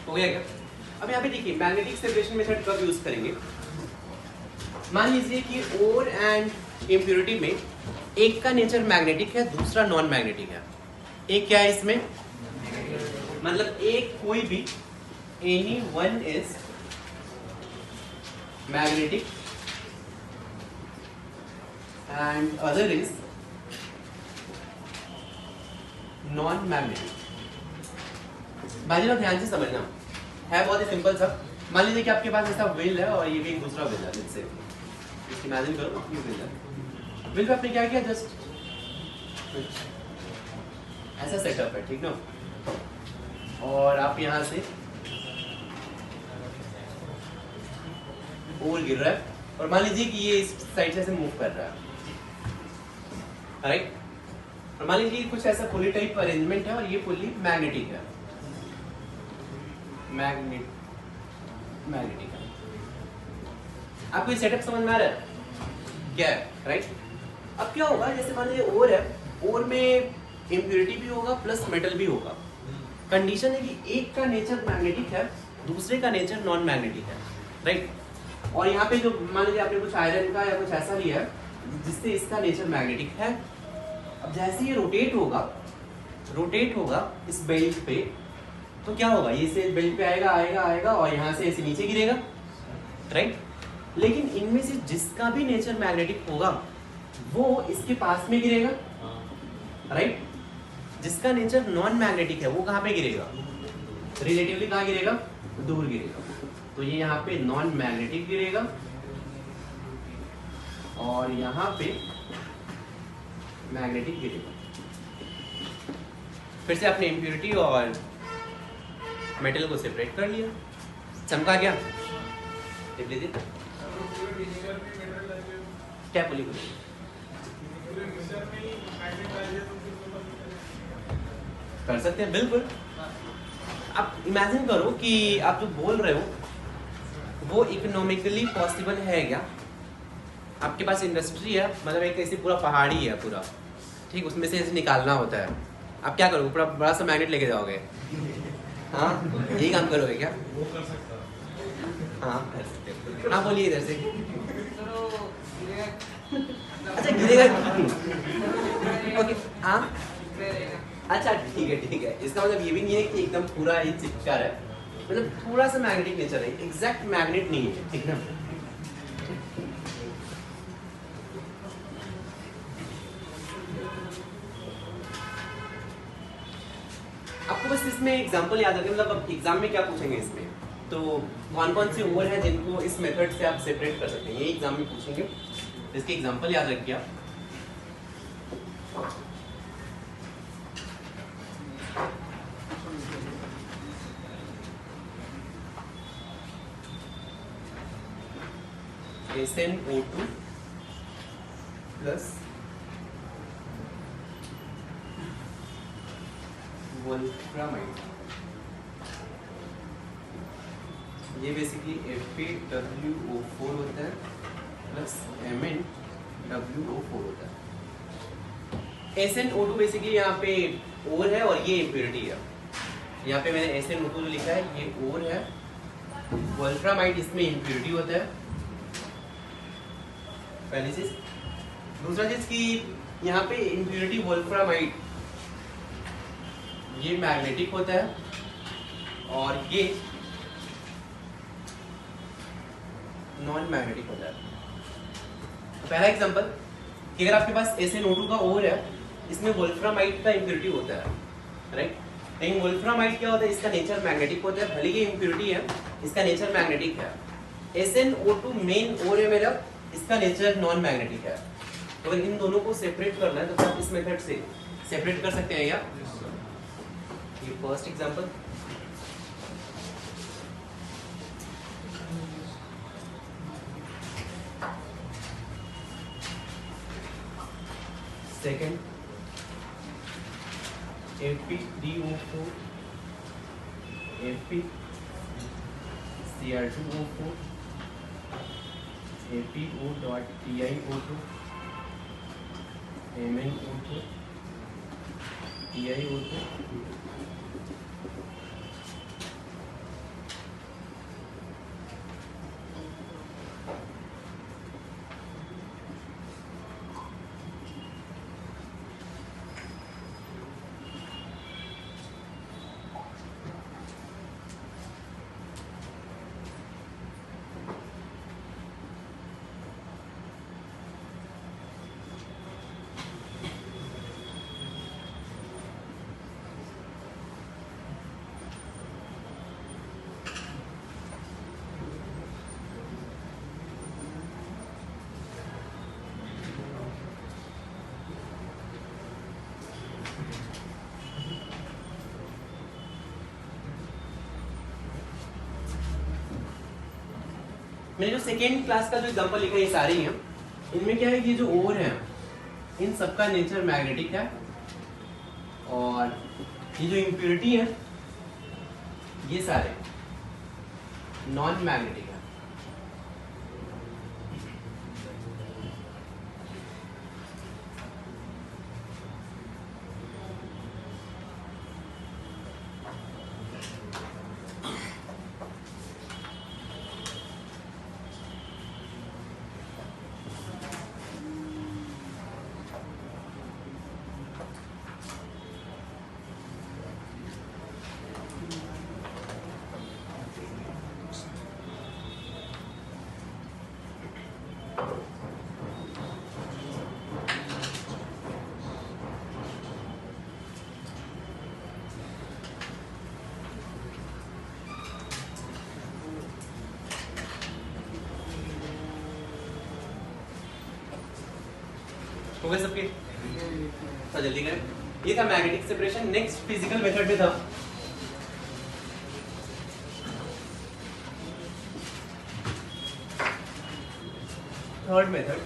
गया क्या। अब यहाँ पे देखिए मैग्नेटिक सेपरेशन मेथड कब यूज करेंगे। मान लीजिए कि ओर एंड इम्प्योरिटी में एक का नेचर मैग्नेटिक है, दूसरा नॉन मैग्नेटिक है। एक क्या है इसमें, मतलब एक कोई भी, any one is magnetic and other is non magnetic. बाजी ध्यान से समझना है, बहुत ही सिंपल सा। मान लीजिए कि आपके पास ऐसा व्हील है और ये भी एक दूसरा व्हील है, जिससे इमेजिन करो अपनी व्हील है। व्हील पे आपने क्या किया, जस्ट ऐसा सेटअप है, ठीक ना। और आप यहाँ से ओर गिर रहा है और मान लीजिए कि ये इस साइड से ऐसे मूव कर रहा है, राइट। और मान लीजिए कुछ ऐसा पुली टाइप अरेंजमेंट है और ये पुली मैग्नेटिक है, मैग्नेटिक है। आपको ये सेटअप समझ में आ रहा है क्या है, राइट। अब क्या होगा, जैसे मान लीजिए ओर है, ओर में इम्प्योरिटी भी होगा प्लस मेटल भी होगा। कंडीशन है कि एक का नेचर मैग्नेटिक है, दूसरे का नेचर नॉन मैग्नेटिक है, राइट। और यहाँ पे जो मान लीजिए आपने कुछ आयरन का या कुछ ऐसा लिया है जिससे इसका नेचर मैग्नेटिक है। अब जैसे ये रोटेट होगा इस बेल्ट पे, तो क्या होगा, ये से बेल्ट पे आएगा और यहाँ से ऐसे नीचे गिरेगा, राइट। लेकिन इनमें से जिसका भी नेचर मैग्नेटिक होगा वो इसके पास में गिरेगा, राइट। जिसका नेचर नॉन मैग्नेटिक है वो कहाँ पे गिरेगा, रिलेटिवली कहाँ गिरेगा, दूर गिरेगा। तो ये यहाँ पे नॉन मैग्नेटिक गिरेगा और यहाँ पे मैग्नेटिक गिरेगा। फिर से आपने इम्प्योरिटी और मेटल को सेपरेट कर लिया, चमका गया। क्या बोली कर सकते हैं, बिल्कुल। आप इमेजिन करो कि आप जो बोल रहे हो वो इकोनॉमिकली पॉसिबल है क्या। आपके पास इंडस्ट्री है, मतलब एक ऐसी पूरा पहाड़ी है पूरा, ठीक, उसमें से ऐसे निकालना होता है। आप क्या करोगे, पूरा बड़ा सा मैग्नेट लेके जाओगे, हाँ यही काम करोगे क्या, वो कर सकता है। हाँ कर सकते हो। हाँ बोलिए इधर से। अच्छा गिरेगा। ओके हाँ अच्छा ठीक है, इसका मतलब ये भी नहीं है कि एकदम पूरा ये चिपका है, मतलब थोड़ा सा मैग्नेटिक नेचर है, एग्जैक्ट मैग्नेट नहीं है एकदम। आपको बस इसमें एग्जांपल याद रखें, मतलब अब एग्जाम में क्या पूछेंगे इसमें, तो कौन कौन से ओवर है जिनको इस मेथड से आप सेपरेट कर सकते हैं, ये एग्जाम में पूछेंगे, इसके एग्जांपल याद रखिए आप। SnO2 प्लस वोल्फ्रामाइड, ये बेसिकली FeWO4 होता है प्लस MnWO4 होता है। SnO2 बेसिकली यहाँ पे ओर है और ये इम्प्योरिटी है, यहाँ पे मैंने SnO2 जो लिखा है ये ओर है, वोल्फ्रामाइड इसमें इम्प्योरिटी होता है पहली चीज। दूसरा चीज कि यहाँ पे इम्प्योरिटी वोल्फ्रामाइड ये मैग्नेटिक होता है और ये नॉन मैग्नेटिक होता है। पहला एग्जांपल कि अगर आपके पास SnO2 का ओर है, इसमें वोल्फ्रामाइड का इम्प्योरिटी होता है, राइट। लेकिन वोल्फ्रामाइड क्या होता है, इसका नेचर मैग्नेटिक होता है, भले ही इम्प्योरिटी है इसका नेचर मैग्नेटिक है। SnO2 मेन ओर है मेरा, इसका नेचर नॉन मैग्नेटिक है। तो अगर इन दोनों को सेपरेट करना है तो आप इस मेथड से सेपरेट कर सकते हैं क्या? ये first example. Second FeDO4 FeCr2O4 FeO.TiO2 MnO2 TiO2 मैंने जो सेकेंड क्लास का जो एग्जांपल लिखा है ये सारे ही हैं। इनमें क्या है, ये जो ओर है इन सबका नेचर मैग्नेटिक है और ये जो इम्प्योरिटी है ये सारे नॉन मैग्नेटिक है। हो गए सबके? तो जल्दी करें। ये था magnetic separation. Next physical method में था थर्ड मेथड,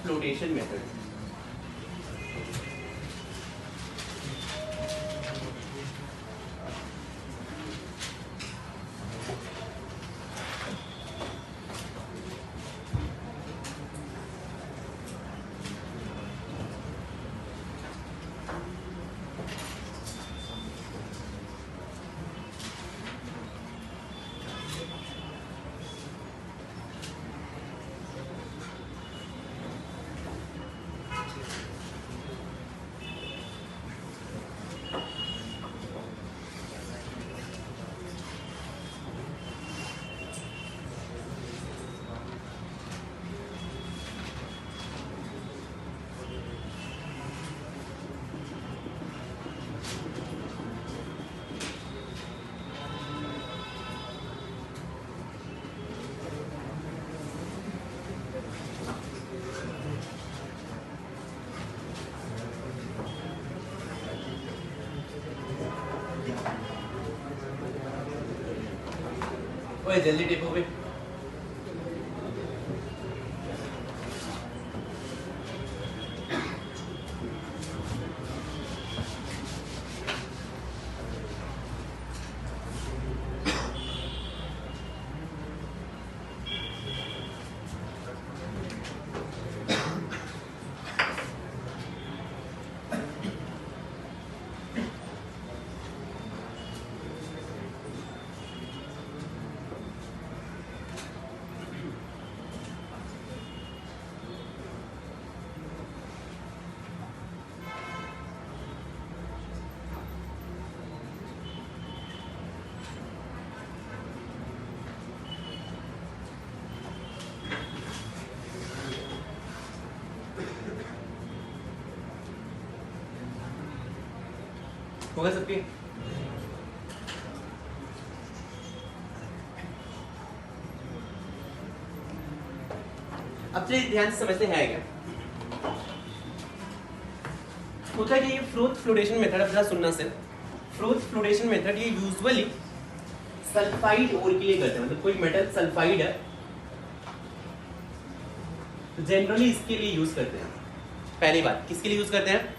फ्लोटेशन मेथड। भाई जल्दी टिपो भाई। होगा सबके? अब चलिए ध्यान से समझते हैं क्या होता है कि ये फ्रूट फ्लोटेशन मेथड, अब जरा सुनना से, फ्रूट फ्लोटेशन मेथड ये यूजुअली सल्फाइड ओर के लिए करते हैं, मतलब कोई मेटल सल्फाइड है तो जनरली इसके लिए यूज करते हैं। पहली बात किसके लिए यूज करते हैं?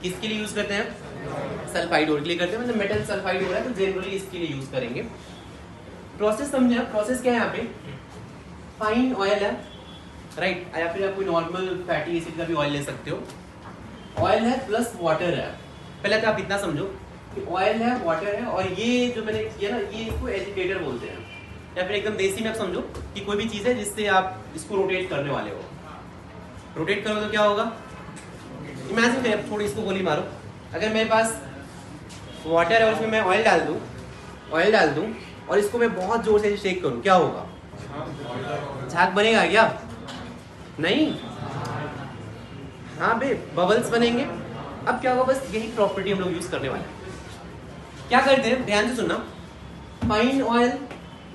किसके लिए यूज करते हैं? सल्फाइड ओर के लिए करते हैं, मतलब मेटल सल्फाइड हो रहा है तो जनरली इसके लिए यूज करेंगे। प्रोसेस समझे? प्रोसेस क्या है यहाँ पे? फाइन ऑयल है, राइट, या फिर आप कोई नॉर्मल फैटी एसिड का भी ऑयल ले सकते हो। ऑयल है प्लस वाटर है। पहले तो आप इतना समझो कि ऑयल है, वाटर है, और ये जो मैंने किया ना, ये इसको एजिटेटर बोलते हैं, या फिर एकदम देसी में आप समझो कि कोई भी चीज है जिससे आप इसको रोटेट करने वाले हो। रोटेट करो तो क्या होगा? इमेजिन करें, थोड़ी इसको गोली मारो, अगर मेरे पास वाटर है और इसमें मैं ऑयल डाल दूं और इसको मैं बहुत जोर से शेक करूं, क्या होगा? झाग बनेगा क्या? नहीं, हाँ बे, बबल्स बनेंगे। अब क्या होगा? बस यही प्रॉपर्टी हम लोग यूज करने वाले हैं। क्या करते हैं, ध्यान से सुनना। फाइन ऑयल,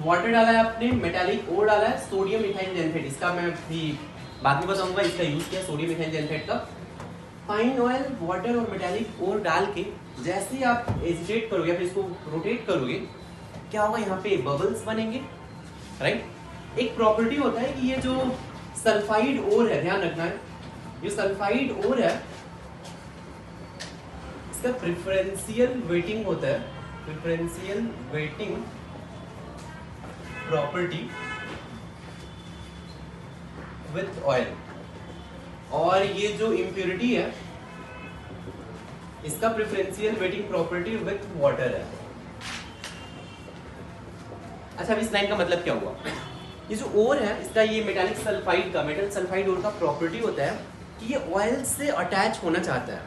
वाटर डाला है आपने, मेटालिक ओर डाला है, सोडियम इथाइल जेनथेट, इसका मैं भी बाद में बताऊंगा, इसका यूज किया सोडियम इथाइल जेनथेट का। फाइन ऑयल, वाटर और मेटालिक ओर डाल के जैसे ही आप एजिटेट करोगे, फिर इसको रोटेट करोगे, क्या होगा? यहाँ पे बबल्स बनेंगे, राइट। एक प्रॉपर्टी होता है कि ये जो सल्फाइड ओर है, ध्यान रखना है, ये सल्फाइड ओर है, इसका प्रेफरेंशियल वेटिंग होता है, preferential wetting property with oil. और ये जो इम्प्योरिटी है, इसका preferential wetting property with water है। अच्छा, अब इस लाइन का मतलब क्या हुआ? ये जो ओर है, इसका ये मेटालिक सल्फाइड का, मेटल सल्फाइड ओर का प्रॉपर्टी होता है कि ये ऑयल से अटैच होना चाहता है।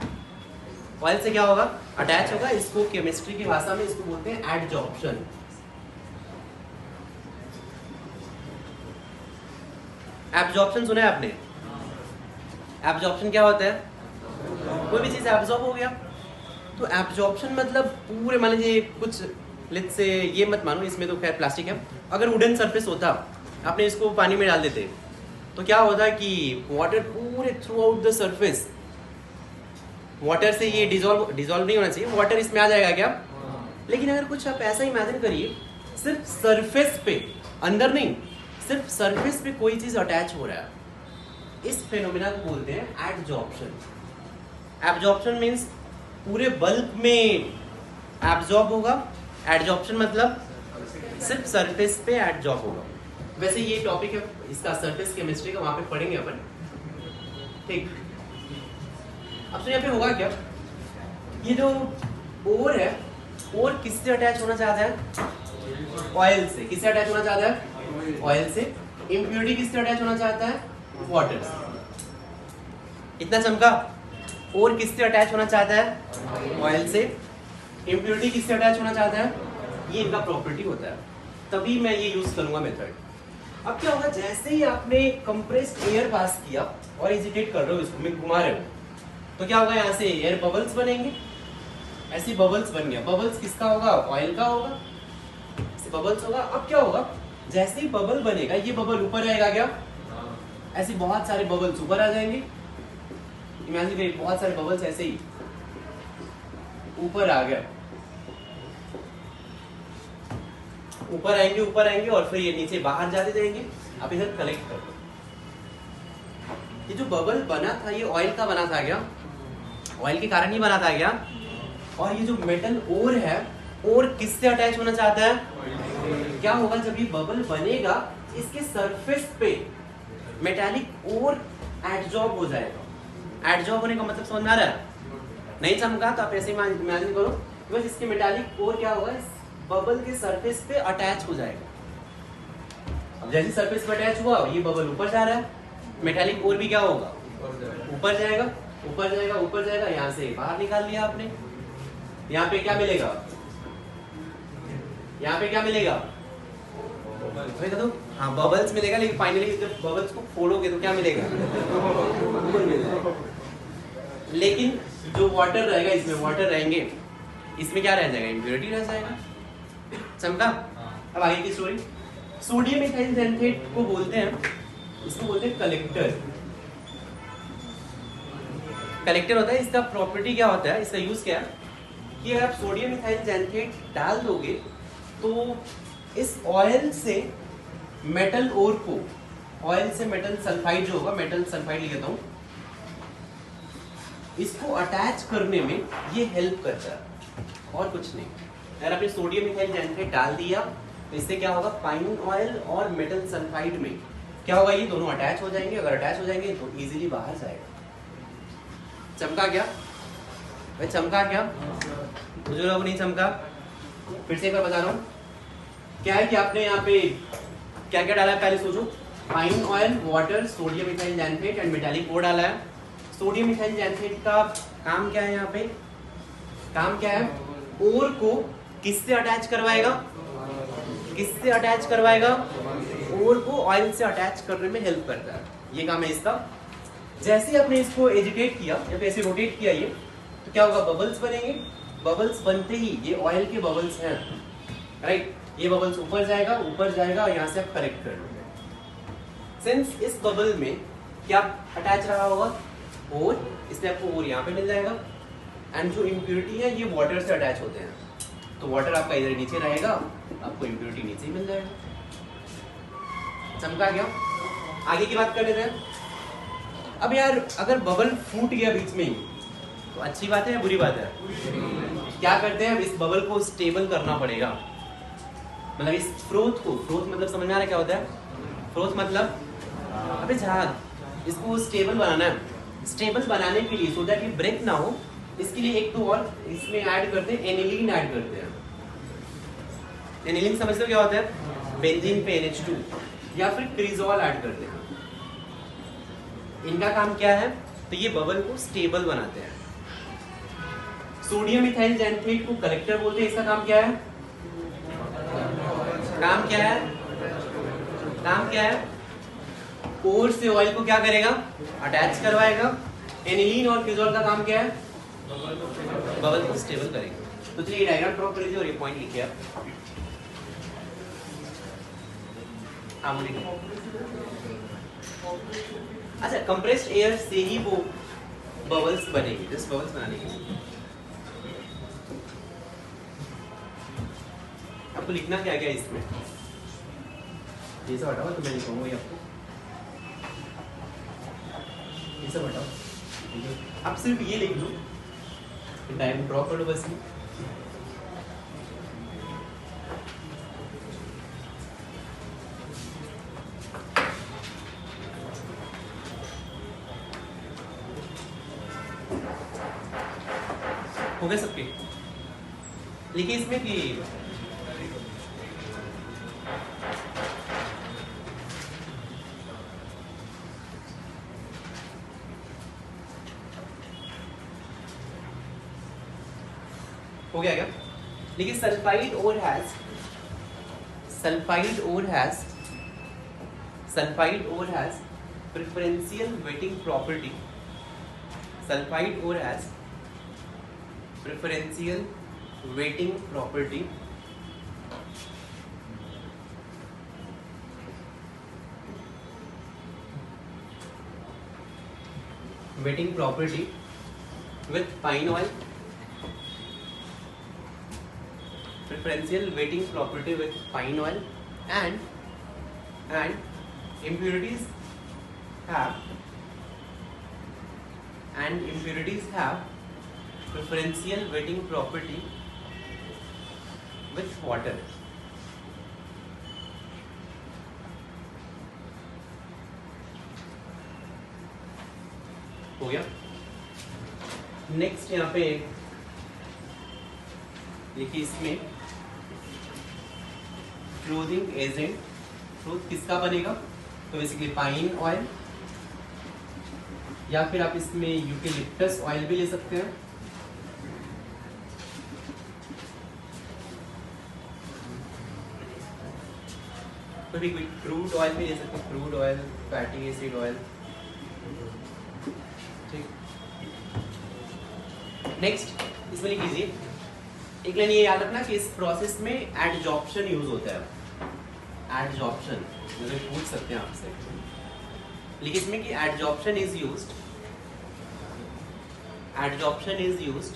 ऑयल से क्या होगा? अटैच होगा। इसको केमिस्ट्री की भाषा में इसको बोलते हैं एडजॉर्प्शन। एब्जॉर्प्शन सुना है आपने? एब्जॉर्प्शन क्या होता है? कोई भी चीज एब्जॉर्ब हो गया, तो एब्जॉर्प्शन मतलब पूरे, मान लीजिए कुछ, लेट्स से ये मत मानो, इसमें तो खैर प्लास्टिक है, अगर वुडन सरफेस होता, आपने इसको पानी में डाल देते तो क्या होता कि वाटर पूरे through out the surface, water से ये डिजोल्व नहीं होना चाहिए, वाटर इसमें आ जाएगा क्या? लेकिन अगर कुछ आप ऐसा इमेजिन करिए, सिर्फ सरफेस पे, अंदर नहीं, सिर्फ सरफेस पे कोई चीज अटैच हो रहा है, इस फेनोमेना को बोलते हैं एडजॉर्प्शन। एब्जॉर्प्शन मींस पूरे बल्क में एब्जॉर्ब होगा, एडजॉर्प्शन मतलब सिर्फ सरफेस पे एडजॉर्ब होगा। वैसे ये टॉपिक है इसका सरफेस केमिस्ट्री का, वहां पे पढ़ेंगे अपन, ठीक। अब तो यहाँ पे होगा क्या, ये जो ओर है, ओर किससे अटैच होना चाहता है? ऑयल से। किससे अटैच होना चाहता है? ऑयल से। इम्प्योरिटी किससे अटैच होना चाहता है? वाटर से। इतना चमका। ओर किससे अटैच होना चाहता है? ऑयल से। इम्प्योरिटी किससे अटैच होना चाहता है? ये इनका प्रॉपर्टी होता है, तभी मैं ये यूज करूंगा मेथड। अब क्या होगा, जैसे ही आपने कंप्रेस्ड एयर पास किया और एजिटेट कर रहे हो, इसको में घुमा रहे हो, तो क्या होगा, यहाँ से एयर बबल्स बनेंगे। ऐसे बबल्स बन गया। बबल्स किसका होगा? ऑयल का होगा। ऐसे बबल्स होगा। अब क्या होगा, जैसे ही बबल बनेगा, ये बबल ऊपर आएगा क्या? ऐसे बहुत सारे बबल्स ऊपर आ जाएंगे। इमेजिन करिए, बहुत सारे बबल्स ऐसे ही ऊपर आ गया। ऊपर आएंगे और फिर ये नीचे बाहर जाते जाएंगे। अब इधर कलेक्ट कर दो। ये जो बबल बना था ये ऑयल का बना था क्या? ऑयल के कारण ही बना था क्या? और ये जो मेटल ओर है, ओर किससे अटैच होना चाहता है? क्या होगा जब ये बबल बनेगा, इसके सरफेस पे मेटालिक ओर एडजॉर्ब हो जाएगा। एडजॉर्ब होने का मतलब समझ में आ रहा है? नहीं चमका तो आप ऐसे इमेजिन करो, बस इसके मेटालिक ओर क्या होगा, इस बबल के सरफेस पे अटैच हो जाएगा। अब जैसे सरफेस पे अटैच हुआ, ये बबल ऊपर जा रहा है, मेटालिक ओर भी क्या होगा, ऊपर जाएगा, ऊपर जाएगा, ऊपर जाएगा। यहाँ से बाहर निकाल लिया आपने, यहाँ पे क्या मिलेगा, यहाँ पे क्या मिलेगा, तो हाँ बबल्स मिलेगा, लेकिन फाइनली जब बबल्स को फोड़ोगे तो क्या मिलेगा, ऊपर मिलेगा। लेकिन जो वाटर रहेगा, इसमें वाटर रहेंगे, इसमें क्या रह जाएगा, इम्प्योरिटी रह जाएगा। समझा? अब आगे की स्टोरी। सोडियम इथाइल जेनथेट को बोलते हैं, इसको बोलते हैं कलेक्टर। कलेक्टर होता है, इसका प्रॉपर्टी क्या होता है, इसका यूज क्या है कि अगर आप सोडियम इथाइल जेनथेट डाल दोगे तो इस ऑयल से मेटल ओर को, ऑयल से मेटल सल्फाइड जो होगा, मेटल सल्फाइड लिख देता हूं, इसको अटैच करने में ये हेल्प करता है और कुछ नहीं। अगर आपने सोडियम इथाइल जेनथेट डाल दिया तो इससे क्या होगा, पाइन ऑयल और मेटल सल्फाइड में क्या होगा, ये दोनों अटैच हो जाएंगे। अगर अटैच हो जाएंगे तो इजीली बाहर जाएगा। चमका क्या भाई, चमका क्या? मुझे लोग नहीं चमका। फिर से एक बार बता रहा हूँ, क्या है कि आपने यहाँ पे क्या क्या डाला है, पहले सोचो। Pine oil, water, sodium ethyl xanthate and metallic ore डाला है। सोडियम इथाइल जेनथेट का काम क्या है, यहाँ पे काम क्या है, ओर को किससे अटैच करवाएगा, किससे अटैच करवाएगा, ओर को ऑयल से अटैच करने में हेल्प करता है, ये काम है इसका। जैसे ही आपने इसको एजिटेट किया या फिर ऐसे रोटेट किया ये, तो क्या होगा, बबल्स बनेंगे। बबल्स बनते ही, ये ऑयल के बबल्स हैं, राइट, ये बबल्स ऊपर जाएगा, ऊपर जाएगा, यहाँ से आप करेक्ट कर लोगे। सिंस इस बबल में क्या अटैच रहा होगा, और इसलिए आपको और यहाँ पे मिल जाएगा। एंड जो इम्प्योरिटी है ये वाटर से अटैच होते हैं, तो वाटर आपका इधर नीचे रहेगा, आपको इम्प्योरिटी नीचे ही मिल जाएगा। चमका गया? आगे की बात कर लेते हैं। अब यार अगर बबल फूट गया बीच में ही तो अच्छी बात है या बुरी बात है? क्या करते हैं, इस बबल को स्टेबल करना पड़ेगा। मतलब इस फ्रोथ को, फ्रोथ मतलब समझ में आ रहा है क्या होता है, फ्रोथ मतलब अबे जहाज, इसको स्टेबल बनाना है। स्टेबल बनाने के लिए, सो दैट ये ब्रेक ना हो, इसके लिए एक तो और इसमें ऐड करते हैं, एनिलीन ऐड करते हैं। एनिलीन समझते हो क्या होता है, बेंजीन पे NH2, या फिर क्रिजोल ऐड करते हैं। इनका काम क्या है, तो ये बबल को स्टेबल बनाते हैं। सोडियम इथाइल जेनथेट को कलेक्टर बोलते हैं। इसका काम क्या है, काम क्या है, काम क्या है, ओर से ऑयल को क्या करेगा, अटैच करवाएगा। एनिलीन और क्रिजोल का काम क्या है, बबल को स्टेबल करेगा। तो चलिए ये डायग्राम ड्रॉ कर लीजिए और ये पॉइंट लिखिए आप। अच्छा, कंप्रेस्ड एयर से ही वो बबल्स बनेगी, जस्ट बबल्स बनाने के लिए आपको लिखना क्या क्या इसमें, ये सब हटाओ तो मैं लिखूंगा ये आपको, ये सब हटाओ, आप सिर्फ ये लिख दो, टाइम ड्रॉ कर लो बस। ये हो गए सबके, लिखिए इसमें कि हो गया क्या? लेकिन sulphide ore has, sulphide ore has, sulphide ore has preferential wetting property. Sulphide ore has preferential weighting property weighting property with pine oil, preferential wetting property with fine oil, and impurities have preferential wetting property with water. हो गया. Next यहाँ पे देखिए इसमें clothing agent cloth किसका बनेगा, तो basically pine oil या फिर आप इसमें यूकेलिप्टस ऑयल भी ले सकते हैं. तो भी कोई क्रूड ऑयल भी ले सकते हैं, crude oil, fatty acid oil. Next इसमें लिख लीजिए एक लाइन, ये याद रखना कि इस प्रोसेस में एडजॉर्प्शन यूज होता है. एडजॉर्प्शन मुझे पूछ सकते हैं आपसे, लेकिन इसमें कि adsorption is used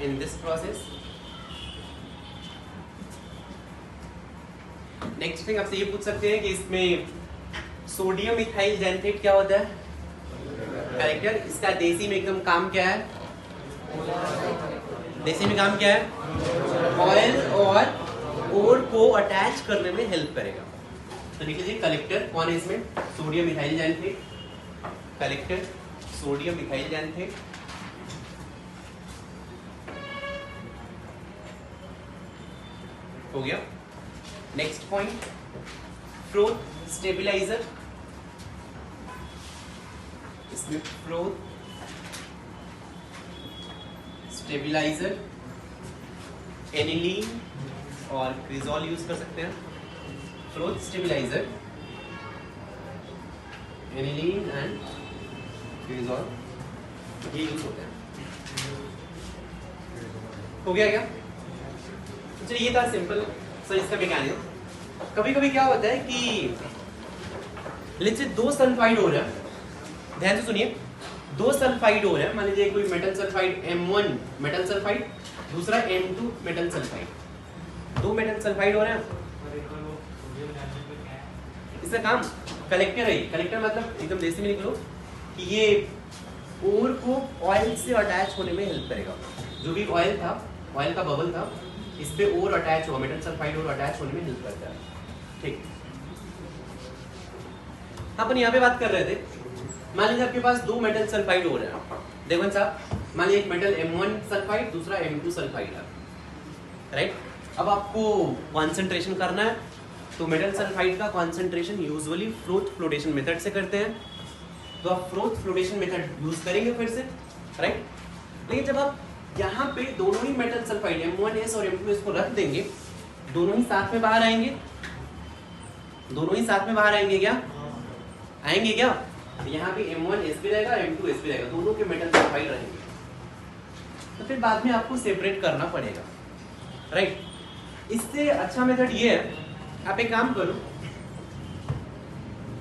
in this process. Next thing आपसे ये पूछ सकते हैं कि इसमें सोडियम इथाइल जेनरेट क्या होता है, करेक्टर. इसका देसी में एकदम काम क्या है, देसी में काम क्या है, ऑयल और ओर को अटैच करने में हेल्प करेगा. तो लिख लीजिए कलेक्टर कौन है इसमें, sodium ethyl generate. Collector sodium ethyl generate. हो गया. Next point froth stabiliser. इसमें फ्रोथ स्टेबिलाईजर एनिलीन और क्रिजॉल यूज कर सकते हैं. फ्रोथ स्टेबिलाईजर एनिलीन एंड क्रिजॉल ये यूज होते हैं. हो गया क्या. चलिए ये था सिंपल सर इसका मैकेनिज्म. कभी कभी क्या होता है कि लेट्स से दो सल्फाइड हो रहा है, ध्यान से सुनिए, दो सल्फाइड हो रहा है. मान लीजिए कोई metal sulphide M1 metal sulphide, दूसरा M2 मेटल सल्फाइड. दो मेटल सल्फाइड हो रहे हैं. इसका काम कलेक्टर है. कलेक्टर मतलब एकदम देसी में निकलो कि ये ओर को ऑयल से अटैच होने में हेल्प करेगा. जो भी ऑयल था, ऑयल का बबल था, इस पे ओर अटैच हुआ, मेटल सल्फाइड और अटैच होने में हेल्प करता है. ठीक, अपन यहाँ पे बात कर रहे थे. मान लीजिए आपके पास दो मेटल सल्फाइड हो रहे हैं. देखो साहब, मान लीजिए एक मेटल M1 सल्फाइड, दूसरा M2 सल्फाइड है, राइट. अब आपको कॉन्सेंट्रेशन करना है, तो मेटल सल्फाइड का concentration usually froth flotation method से करते हैं. तो आप फ्रोथ फ्लोटेशन मेथड यूज करेंगे फिर से, राइट. लेकिन जब आप यहाँ पे दोनों ही मेटल सल्फाइड M1S और M2S को रख देंगे, दोनों ही साथ में बाहर आएंगे. दोनों ही साथ में बाहर आएंगे क्या, आएंगे क्या. यहाँ पे M1S भी रहेगा, M2S भी रहेगा, दोनों के मेटल सल्फाइड रहेंगे. तो फिर बाद में आपको सेपरेट करना पड़ेगा, राइट. इससे अच्छा मेथड ये है, आप एक काम करो,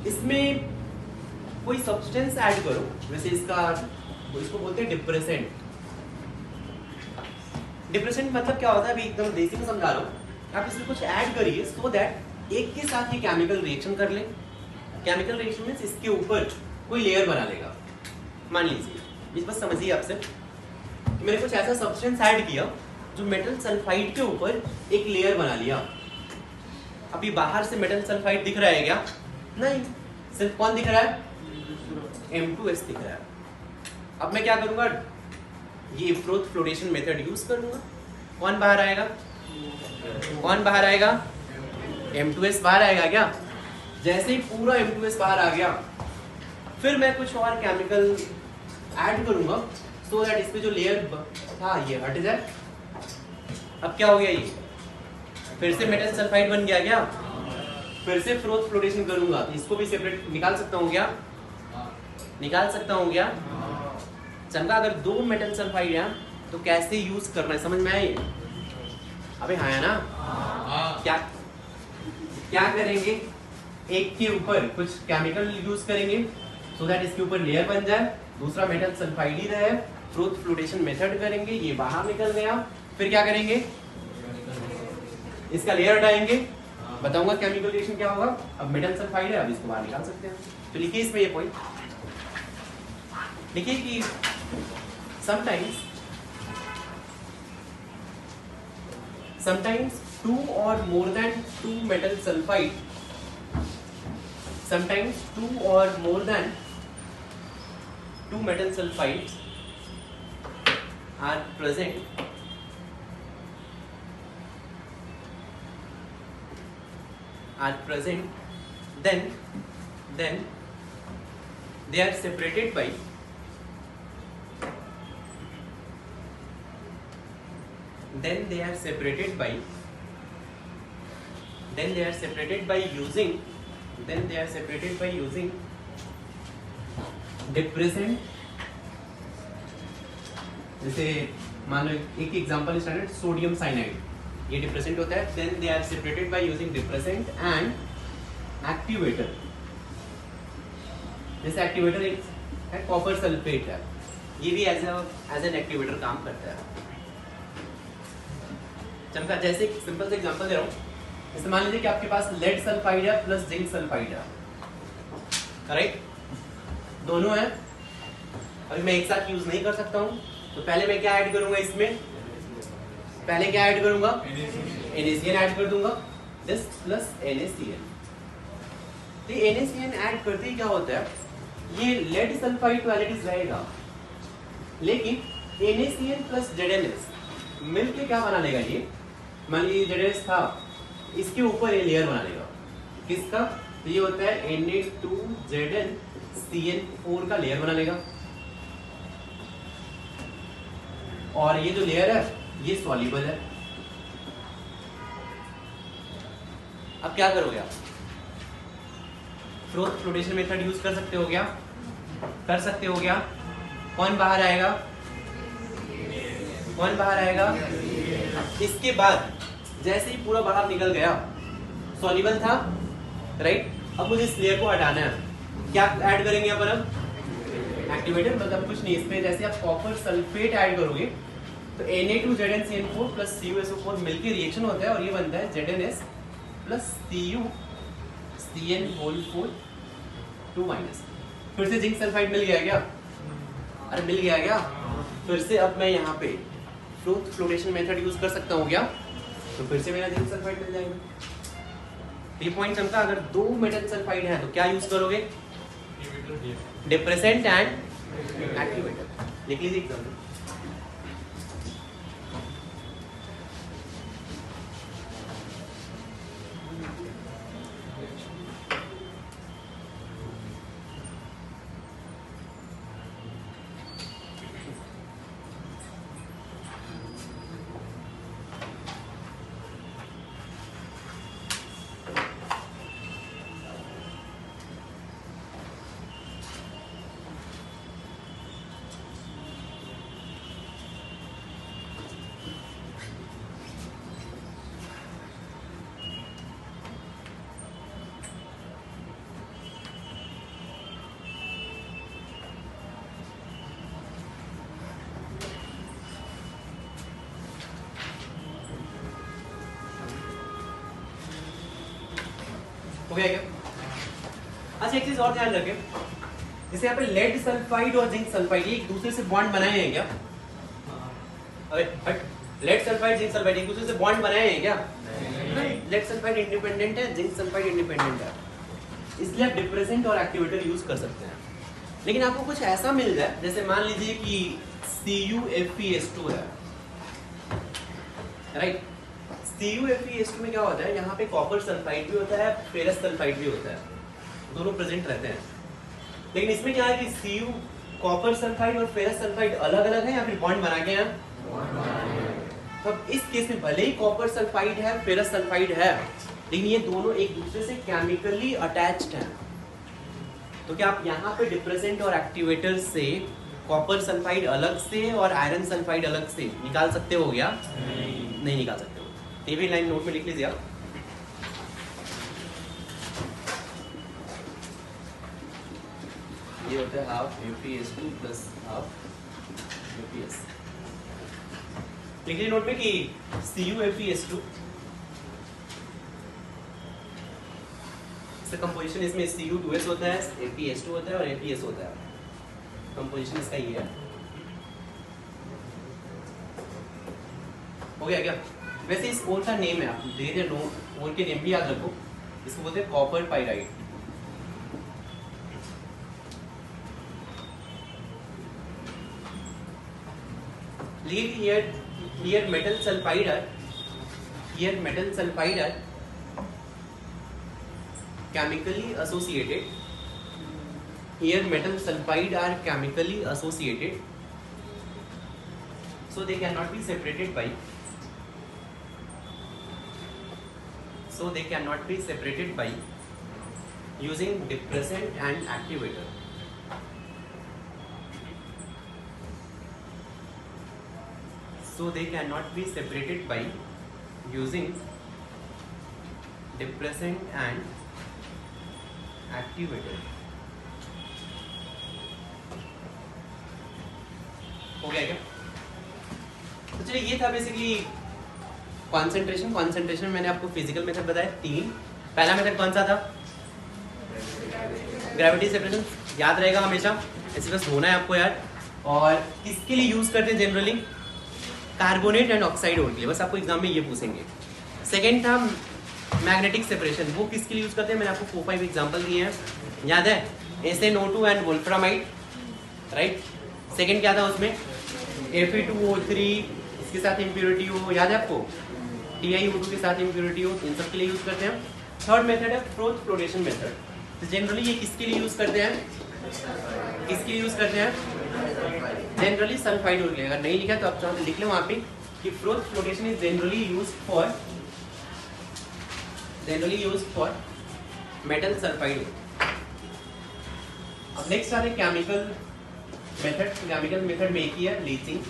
इसमें कोई सब्सटेंस ऐड करो. वैसे इसको बोलते हैं डिप्रेसेंट. डिप्रेसेंट मतलब क्या होता है, अभी एकदम देसी में समझा रहा हूँ. आप इसमें कुछ ऐड करिए सो दैट एक के साथ ये केमिकल रिएक्शन कर ले. केमिकल रिएक्शन में इसके ऊपर कोई लेयर बना लेगा. मान लीजिए, इस बस समझिए आपसे, मैंने कुछ ऐसा सब्सटेंस ऐड किया जो मेटल सल्फाइड के ऊपर एक लेयर बना लिया. अभी बाहर से मेटल सल्फाइड दिख रहा है क्या, नहीं, सिर्फ कौन दिख रहा है, M2S दिख रहा है. अब मैं क्या करूंगा, ये फ्रोथ फ्लोटेशन मेथड यूज करूंगा. कौन बाहर आएगा, कौन बाहर आएगा, M2S बाहर आएगा क्या. जैसे ही पूरा M2S बाहर आ गया, फिर मैं कुछ और केमिकल ऐड करूंगा सो दैट इस पे जो लेयर था ये हट जाए. अब क्या हो गया, ये फिर से मेटल सल्फाइड बन गया क्या. फिर से फ्रोथ फ्लोटेशन करूंगा तो इसको भी सेपरेट निकाल सकता हूँ क्या, निकाल सकता हूँ क्या. चंदा अगर दो मेटल सल्फाइड है तो कैसे यूज करना है, समझ में आई. अबे हाँ है ना. क्या क्या करेंगे, एक के ऊपर कुछ केमिकल यूज करेंगे सो दैट इसके ऊपर लेयर बन जाए, दूसरा मेटल सल्फाइड ही रहे. फ्रोथ फ्लोटेशन मेथड करेंगे, ये बाहर निकल गया. फिर क्या करेंगे, इसका लेयर हटाएंगे, बताऊंगा केमिकल रिएक्शन क्या होगा। अब मेटल सल्फाइड है, अब इसको बाहर निकाल सकते हैं। तो लिखिए इसमें ये पॉइंट लिखिए कि sometimes two or more than two metal sulfide sometimes two or more than two metal sulfides are present then they are separated by using depressant. जैसे मान लो एक एग्जांपल स्टैंडर्ड सोडियम साइनाइड, ये डिप्रेसेंट होता है। Then they are separated by using depressant and activator. जैसे activator एक है कॉपर सल्फेट है, ये भी एज एन एक्टिवेटर काम करता है। चमका जैसे सिंपल से एग्जांपल दे रहा हूँ, जैसे मान लीजिए कि आपके पास लेड सल्फाइड है प्लस जिंक सल्फाइड है, करेक्ट, दोनों है। अभी मैं एक साथ यूज नहीं कर सकता हूँ, तो पहले मैं क्या ऐड करूंगा इसमें, पहले क्या ऐड करूंगा, NaCN ऐड कर दूंगा, दिस प्लस NaCN। तो NaCN ऐड करते ही क्या होता है, ये लेड सल्फाइड टॉयलेटिस रहेगा, लेकिन NaCN प्लस ZnS मिलके क्या बना लेगा, ये मान लीजिए ZnS था, इसके ऊपर ये लेयर बना लेगा, किसका, तो ये होता है Na2ZnCN4 का लेयर बना लेगा। और ये जो लेयर है ये सॉल्युबल है। अब क्या करोगे आप, फ्लोटेशन मेथड यूज कर सकते हो क्या, कर सकते हो क्या। कौन बाहर आएगा, कौन बाहर आएगा, इसके बाद जैसे ही पूरा बाहर निकल गया, सॉल्युबल था, राइट। अब मुझे इस लेयर को हटाना है, क्या ऐड करेंगे अपन, अब एक्टिवेटर, मतलब कुछ नहीं, इसमें जैसे आप कॉपर सल्फेट ऐड करोगे तो Na2ZnCN4 प्लस CuSO4 मिलकर रिएक्शन होता है और ये बनता है ZnS प्लस CuCN4 2-। फिर से जिंक सल्फाइड मिल गया क्या, अरे मिल गया क्या। फिर से अब मैं यहाँ पे फ्लोटेशन मेथड यूज कर सकता हूँ क्या, तो फिर से मेरा जिंक सल्फाइड मिल जाएगा। ये पॉइंट समझा, अगर दो मेटल सल्फाइड है तो क्या यूज करोगे, डिप्रेसेंट एंड एक्टिवेटर। लिख लीजिए एग्जाम्पल, हो गया क्या। अच्छा एक चीज और ध्यान रखें, जैसे यहाँ पे लेड सल्फाइड और जिंक सल्फाइड एक दूसरे से बॉन्ड बनाए हैं क्या, अरे लेड सल्फाइड जिंक सल्फाइड एक दूसरे से बॉन्ड बनाए हैं क्या, लेड सल्फाइड इंडिपेंडेंट है, जिंक सल्फाइड इंडिपेंडेंट है, इसलिए आप डिप्रेसेंट और एक्टिवेटर यूज कर सकते हैं। लेकिन आपको कुछ ऐसा मिल जाए, जैसे मान लीजिए कि CuFeS2 है, राइट। CuFeS2 में क्या होता है, यहाँ पे कॉपर सल्फाइड भी होता है, फेरस सल्फाइड भी होता है, दोनों प्रेजेंट रहते हैं। लेकिन इसमें क्या है कि Cu कॉपर सल्फाइड और फेरस सल्फाइड अलग अलग है या फिर बॉन्ड बना के हैं। तो इस केस में भले ही कॉपर सल्फाइड है, फेरस सल्फाइड है, लेकिन ये दोनों एक दूसरे से केमिकली अटैच्ड हैं। तो क्या आप यहाँ पे डिप्रेसेंट और एक्टिवेटर से कॉपर सल्फाइड अलग से और आयरन सल्फाइड अलग से निकाल सकते हो क्या, नहीं निकाल सकते हो। ये भी लाइन नोट में लिख लीजिए आप। ये होता है half UpS2 plus half UpS। लिख लीजिए नोट में कि CuFeS2 इसका कंपोजिशन इसमें Cu2S होता है, FeS2 होता है और FeS होता है। कंपोजिशन इसका ये है। हो गया क्या? वैसे इस ओर का नेम है, आप धीरे धीरे ओर के नेम भी याद रखो। इसको बोलते हैं copper pyrite. Here metal sulfide are chemically associated. Here metal sulfide are chemically associated, so they cannot be separated by. So they cannot be separated by using depressant and activator. So they cannot be separated by using depressant and activator. हो गया क्या? तो चलिए ये था basically concentration. मैंने आपको physical method बताया 3। पहला मेथड कौन सा था? Gravity separation. याद रहेगा हमेशा, ऐसे बस होना है आपको यार। और किसके लिए यूज करते हैं जनरली? कार्बोनेट एंड ऑक्साइड ओर के लिए। बस आपको एग्जाम में ये पूछेंगे। सेकेंड था मैग्नेटिक सेपरेशन। वो किसके लिए यूज करते हैं? मैंने आपको 4-5 एग्जाम्पल दिए हैं, याद है? SnO2 and वोल्फ्रामाइड, right. सेकेंड क्या था उसमें? Fe2O3, इसके साथ इम्प्योरिटी हो, याद है आपको? TiO2 के साथ इम्प्योरिटी हो, इन सब के लिए यूज करते हैं। थर्ड मेथड है फ्रोथ फ्लोटेशन मेथड। तो जनरली ये किसके लिए यूज करते हैं? किसके लिए यूज करते हैं? जनरली सल्फाइड ओर के लिए। अगर नहीं लिखा तो आप चाहो लिख लो वहाँ पे कि froth flotation is generally used for metal sulphide. अब नेक्स्ट आते हैं केमिकल मेथड। केमिकल मेथड में एक ही है, लीचिंग।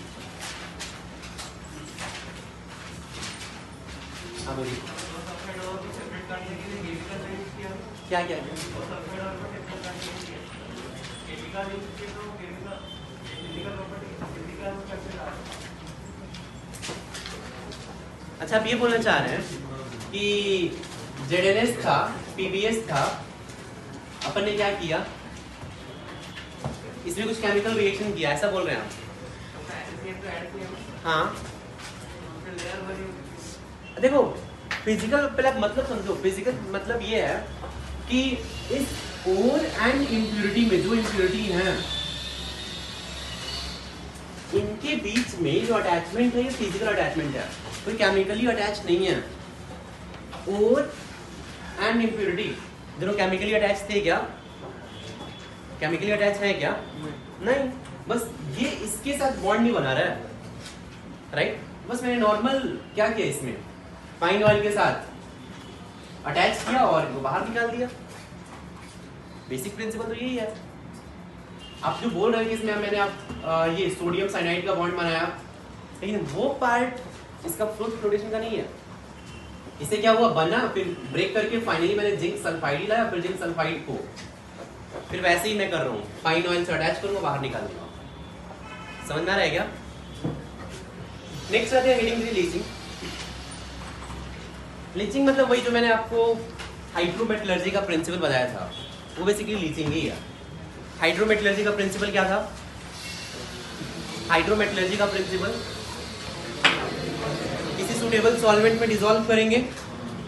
हाँ बोलिए, क्या क्या अच्छा, आप ये बोलना चाह रहे हैं कि ZnS था, PbS था, अपन ने क्या किया? इसमें कुछ केमिकल रिएक्शन किया, ऐसा बोल रहे हैं आप? हाँ, देखो फिजिकल पहले आप मतलब समझो। फिजिकल मतलब ये है कि इस ओर एंड इम्प्योरिटी में जो इम्प्योरिटी है इनके बीच में जो अटैचमेंट है ये फिजिकल अटैचमेंट है, कोई केमिकली अटैच नहीं है। ओर एंड इम्प्योरिटी दोनों केमिकली अटैच थे क्या? केमिकली अटैच है क्या? नहीं, बस ये इसके साथ बॉन्ड नहीं बना रहा है, राइट। बस मैंने नॉर्मल क्या किया, इसमें फाइन ऑयल के साथ अटैच किया और वो बाहर निकाल दिया। बेसिक प्रिंसिपल तो यही है। आप जो बोल रहे हैं कि इसमें मैंने ये सोडियम साइनाइड का बॉन्ड बनाया, लेकिन वो पार्ट इसका फ्लोट फ्लोटेशन का नहीं है। इससे क्या हुआ, बना, फिर ब्रेक करके फाइनली मैंने जिंक सल्फाइड लाया, फिर जिंक सल्फाइड को फिर वैसे ही मैं कर रहा हूँ, फाइन ऑयल से अटैच करूंगा, बाहर निकाल दूंगा। समझ में आ रहा है क्या? नेक्स्ट आते हैं हीटिंग लीचिंग। लीचिंग मतलब वही जो मैंने आपको हाइड्रोमेटलर्जी का प्रिंसिपल बताया था, वो बेसिकली लीचिंग ही है। हाइड्रोमेटलर्जी का प्रिंसिपल क्या था? हाइड्रोमेटलर्जी का प्रिंसिपल किसी सुटेबल सॉल्वेंट में डिसॉल्व करेंगे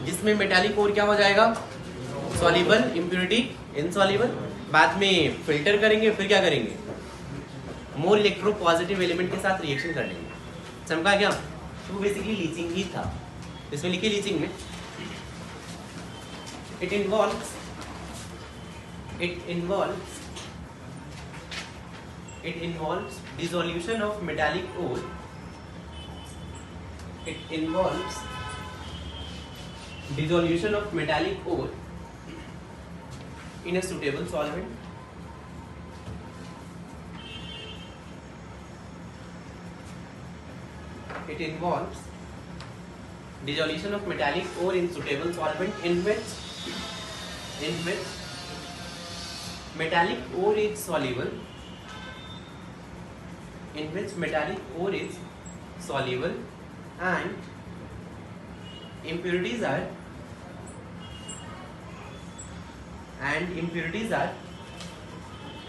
जिसमें मेटालिक ओर क्या हो जाएगा? Soluble, impurity insoluble. बाद में फिल्टर करेंगे, फिर क्या करेंगे? मोर इलेक्ट्रो पॉजिटिव एलिमेंट के साथ रिएक्शन कर लेंगे। समझा क्या? तो वो बेसिकली लीचिंग ही था। इसमें लिखी लीचिंग में it involves dissolution of metallic ore. It involves dissolution of metallic ore in a suitable solvent. It involves dissolution of metallic ore in suitable solvent in which metallic ore is soluble. In which metallic ore is soluble and impurities are and impurities are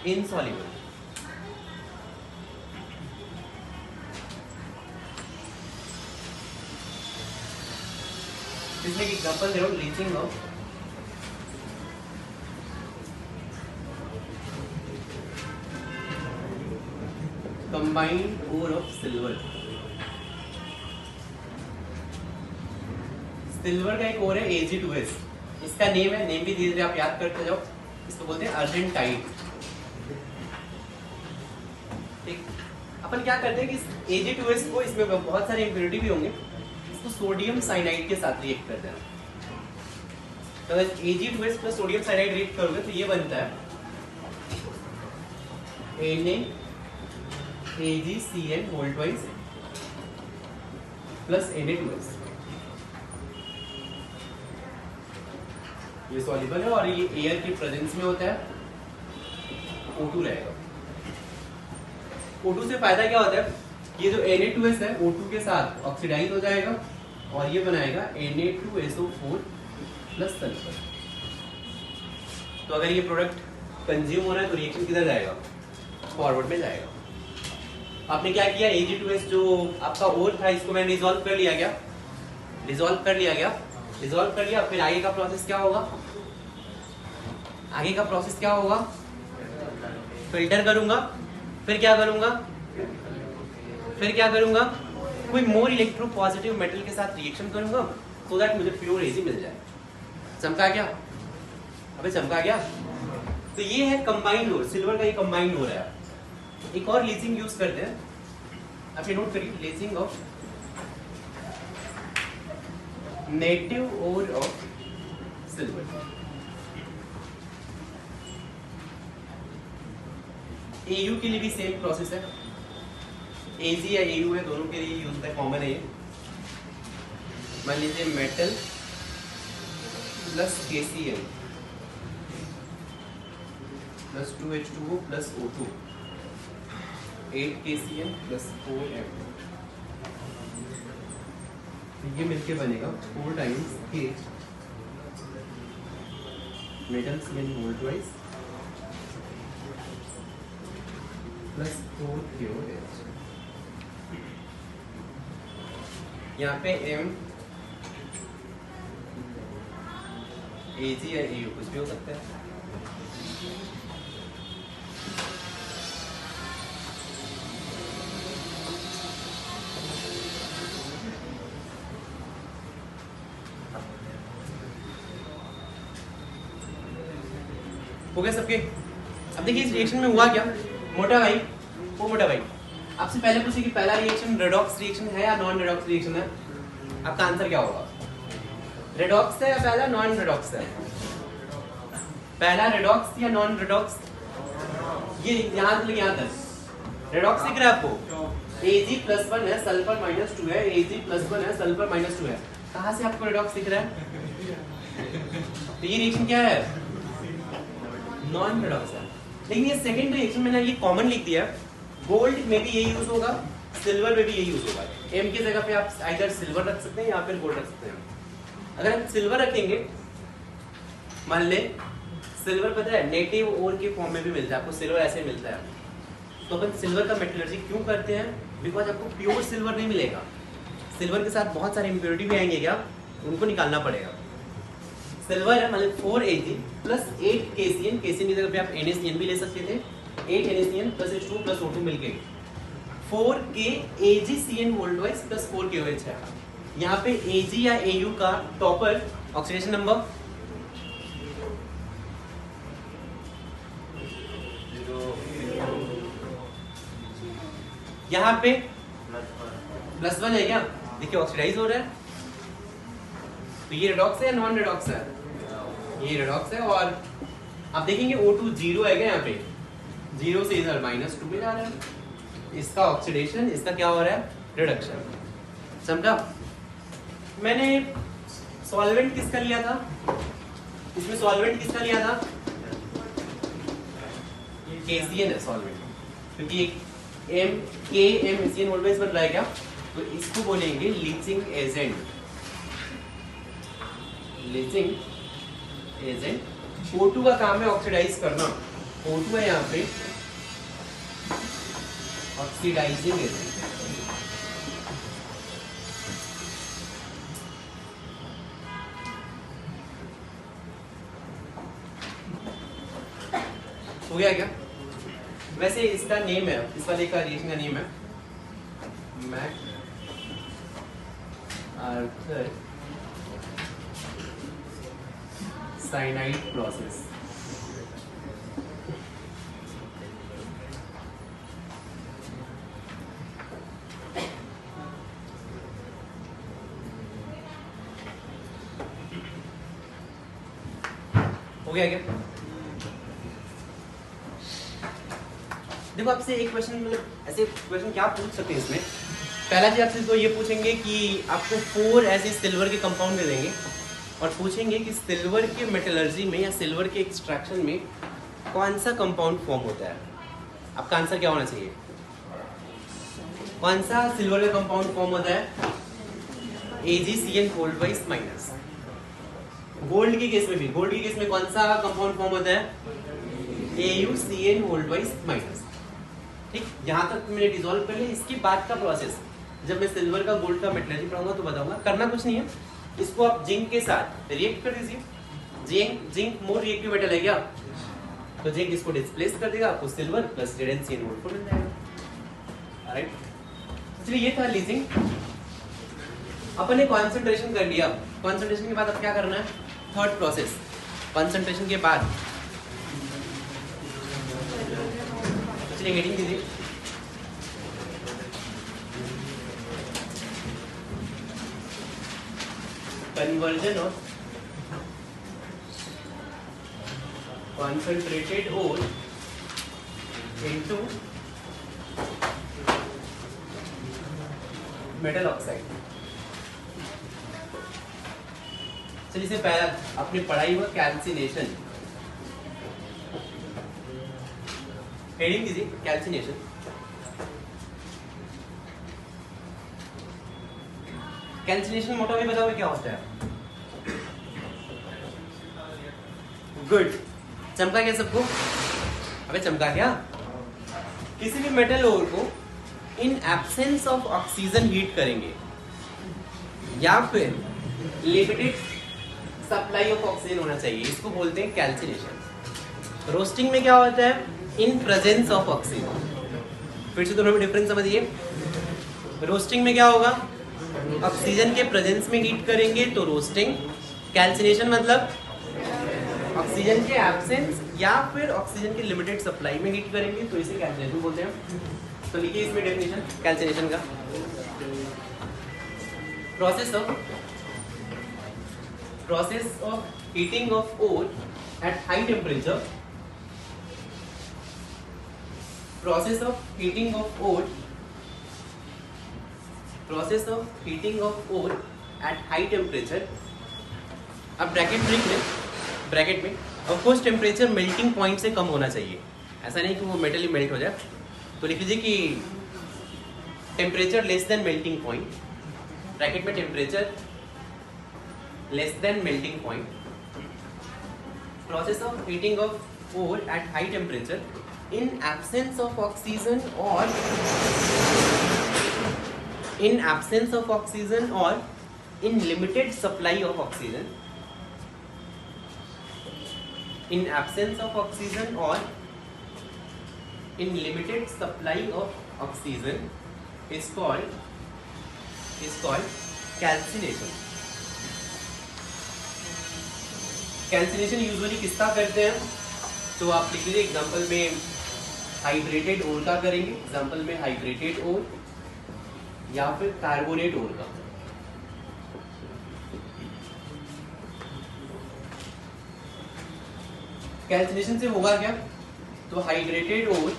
insoluble. इसमें एक example दे रहा हूँ, leaching of combined ore of silver. Silver का एक और है Ag2S, इसका नेम है, नेम भी धीरे धीरे आप याद करते जाओ। इसको बोलते हैं अर्जेंटाइट। ठीक, अपन क्या करते हैं कि Ag2S को, इसमें बहुत सारे इम्प्योरिटी भी होंगे, इसको सोडियम साइनाइड के साथ रिएक्ट करते हैं। तो अगर Ag2S plus sodium cyanide react करोगे तो ये बनता है NaAgCN whole twice plus Na2S। ये सॉल्युबल है और ये एयर की प्रेजेंस में होता है, O2 रहेगा। O2 से फायदा क्या होता है, ये जो Na2S है O2 के साथ ऑक्सीडाइज हो जाएगा और ये बनाएगा Na2SO4 प्लस सल्फर। तो अगर ये प्रोडक्ट कंज्यूम हो रहा है तो रिएक्शन किधर जाएगा, फॉरवर्ड में जाएगा। आपने क्या किया, Ag2S जो आपका ओर था इसको मैंने डिसॉल्व कर लिया गया, डिसॉल्व कर लिया, फिर आगे का प्रोसेस क्या होगा, आगे का प्रोसेस क्या होगा, फिल्टर करूंगा, फिर क्या करूंगा, कोई मोर इलेक्ट्रो पॉजिटिव मेटल के साथ रिएक्शन करूंगा सो दैट मुझे प्योर Ag मिल जाए। चमका गया, अबे चमका गया। तो ये है कंबाइंड ओर, सिल्वर का ये कंबाइंड ओर है। एक और लीचिंग यूज करते हैं, आप ये नोट करिए, leaching of native ore of silver. Au के लिए भी सेम प्रोसेस है, Ag या Au है, दोनों के लिए यूज होता है, कॉमन है ये। मान लीजिए metal plus KCl plus 2H2O plus O2, 8 KCl plus 4M, ये मिलके बनेगा 4 times K metal CN whole twice plus 4 KOH। यहाँ पे M Ag या Au कुछ भी हो सकता है। हो गया सबके। अब देखिए इस रिएक्शन में हुआ क्या, मोटा भाई आपसे पहले पूछे कि पहला रिएक्शन रेडॉक्स रिएक्शन है या नॉन रेडॉक्स रिएक्शन है, आपका आंसर क्या होगा, रेडॉक्स है या पहला नॉन रेडॉक्स है, पहला रेडॉक्स या नॉन रेडॉक्स। ये यहाँ से यहाँ तक रेडॉक्स दिख रहा है आपको, Ag+1 है, सल्फर -2 है, Ag+1 है, सल्फर -2 है। कहाँ से आपको रेडॉक्स दिख रहा है, तो ये रिएक्शन क्या है, नॉन रेडॉक्स है। लेकिन ये सेकंड रिएक्शन मैंने ये कॉमन लिख दिया, गोल्ड में भी यही यूज होगा, सिल्वर में भी यही यूज होगा। M की जगह पे आप आइदर सिल्वर रख सकते हैं या फिर गोल्ड रख सकते हैं। अगर हम सिल्वर रखेंगे, मान ले सिल्वर पता है नेटिव ओर के फॉर्म में भी मिलता है आपको, सिल्वर ऐसे मिलता है, तो अपन सिल्वर का मेटलर्जी क्यों करते हैं, बिकॉज आपको प्योर सिल्वर नहीं मिलेगा, सिल्वर के साथ बहुत सारे इम्प्योरिटी भी आएंगे, क्या उनको निकालना पड़ेगा। सिल्वर है मतलब 4Ag प्लस 8 KCN, KCN की जगह पे आप NaCN भी ले सकते थे, 8 NaCN plus H2 plus O2 मिलके 4K AgCN whole twice plus 4 KOH है। यहाँ पे Ag या Au का टॉपर ऑक्सीडेशन नंबर यहाँ पे +1 है क्या, देखिए ऑक्सीडाइज हो रहा है, तो ये रेडॉक्स है या नॉन रेडॉक्स है, ये रेडॉक्स है। और आप देखेंगे O2 0 है क्या, यहाँ पे 0 से इधर -2 में जा रहा है, इसका ऑक्सीडेशन, इसका क्या हो रहा है, रिडक्शन। समझा। मैंने सॉल्वेंट किसका लिया था, इसमें सॉल्वेंट किसका लिया था, KCN है सॉल्वेंट, क्योंकि एक KMCN ऑलवेज बन रहा है क्या, तो इसको बोलेंगे leaching agent, leaching agent O2 का काम है ऑक्सीडाइज करना, O2 है यहाँ पे ऑक्सीडाइजिंग एजेंट। हो गया क्या? वैसे इसका नेम है, इस वाले का रिएक्शन का नेम है मैक आर्थर साइनाइड प्रोसेस। हो गया क्या? देखो आपसे एक क्वेश्चन, मतलब ऐसे क्वेश्चन क्या पूछ सकते हैं इसमें। पहला चीज आपसे तो ये पूछेंगे कि आपको 4 ऐसे सिल्वर के कंपाउंड दे देंगे और पूछेंगे कि सिल्वर के मेटलर्जी में या सिल्वर के एक्सट्रैक्शन में कौन सा कंपाउंड फॉर्म होता है। आपका आंसर क्या होना चाहिए? कौन सा सिल्वर का कंपाउंड फॉर्म होता है? AgCN hold wise minus. Gold के केस में भी, गोल्ड के केस में कौन सा कंपाउंड फॉर्म होता है? AuCN hold wise minus. ठीक, यहाँ तक मैंने डिसॉल्व कर लिया। इसके बाद का प्रोसेस जब मैं सिल्वर का गोल्ड का मेटलर्जी पढ़ाऊंगा तो बताऊंगा। करना कुछ नहीं है, इसको आप जिंक के साथ रिएक्ट कर दीजिए। जिंक मोर रिएक्टिव मेटल है क्या, तो जिंक इसको डिस्प्लेस कर देगा, आपको सिल्वर प्लस ZnCN मिल जाएगा। राइट, चलिए ये था लीजिंग। अपन ने कॉन्सेंट्रेशन कर लिया। कॉन्सेंट्रेशन के बाद अब क्या करना है? Third process. कॉन्सेंट्रेशन के बाद चलिए हेडिंग दीजिए। Conversion of concentrated ore into metal oxide। चलिए इससे पहला आपने पढ़ाई हुआ कैल्सिनेशन। हेडिंग दीजिए कैल्सिनेशन। कैल्सिनेशन मोटा में बताओ क्या होता है? गुड, चमका क्या सबको? अबे चमका क्या? किसी भी मेटल ओर को इन एब्सेंस ऑफ ऑक्सीजन हीट करेंगे या फिर लिमिटेड सप्लाई ऑफ ऑक्सीजन होना चाहिए, इसको बोलते हैं कैल्सिनेशन। रोस्टिंग में क्या होता है? In presence of oxygen. फिर से दोनों में डिफरेंस समझिए। रोस्टिंग में क्या होगा? ऑक्सीजन के प्रेजेंस में हीट करेंगे तो रोस्टिंग। कैल्सिनेशन मतलब ऑक्सीजन के एब्सेंस या फिर ऑक्सीजन के लिमिटेड सप्लाई में हीट करेंगे तो इसे कैल्सिनेशन बोलते हैं। तो लिखिए इसमें डेफिनेशन कैल्सिनेशन का। Process of heating of ore at high temperature. Process of heating of ore at high temperature. अब ब्रैकेट में of course temperature melting point से कम होना चाहिए, ऐसा नहीं कि वो मेटल ही मेल्ट हो जाए। तो लिख लीजिए कि temperature less than melting point, bracket में temperature less than melting point. Process of heating of ore at high temperature in absence of oxygen और in absence of oxygen or in limited supply of oxygen, in absence of oxygen or in limited supply of oxygen is called calcination। Calcination usually किसका करते हैं? तो आप लिख लीजिए example में hydrated ओर का करेंगे, एग्जांपल में हाइड्रेटेड ओर या फिर कार्बोनेट ओर का। कैल्सिनेशन से होगा क्या? तो हाइड्रेटेड ओर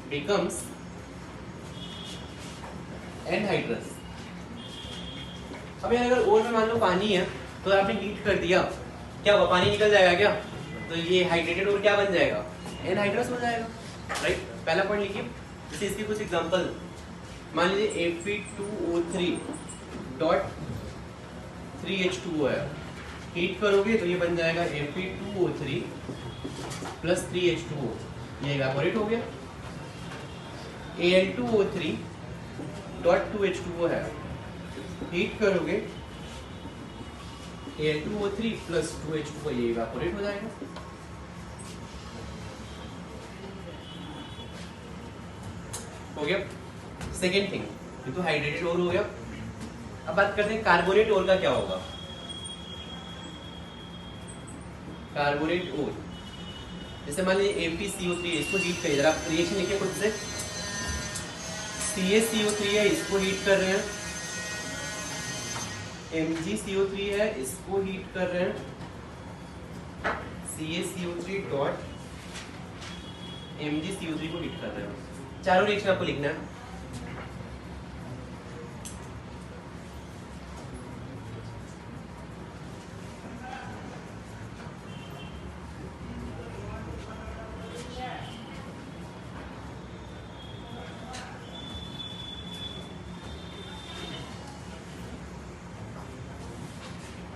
बिकम्स एनहाइड्रस। अब अगर ओर में मान लो पानी है तो आपने हीट कर दिया, क्या होगा? पानी निकल जाएगा क्या? तो ये हाइड्रेटेड ओर क्या बन जाएगा? एनहाइड्रस हो जाएगा। राइट, पहला पॉइंट लिखिए। जैसे इसके कुछ एग्जांपल मान लीजिए Fe2O3.3H2O है, हीट करोगे तो ये बन जाएगा Fe2O3 प्लस 3H2O, ये इवेपोरेट हो गया। Al2O3 डॉट 2H2O है, हीट करोगे Al2O3 प्लस 2H2O, ये इवेपोरेट हो जाएगा। हो गया सेकेंड थिंग, ये तो हाइड्रेटेड ओर हो गया। अब बात करते हैं कार्बोनेट ओर का क्या होगा। कार्बोनेट ओर, जैसे मान लीजिए FeCO3, इसको हीट करिए, जरा आप रिएक्शन लिखिए खुद से। CaCO3 है, इसको हीट कर रहे हैं, MgCO3 है, इसको हीट कर रहे हैं, CaCO3 डॉट MgCO3 को हीट कर रहे हैं। चारों रिएक्शन आपको लिखना है।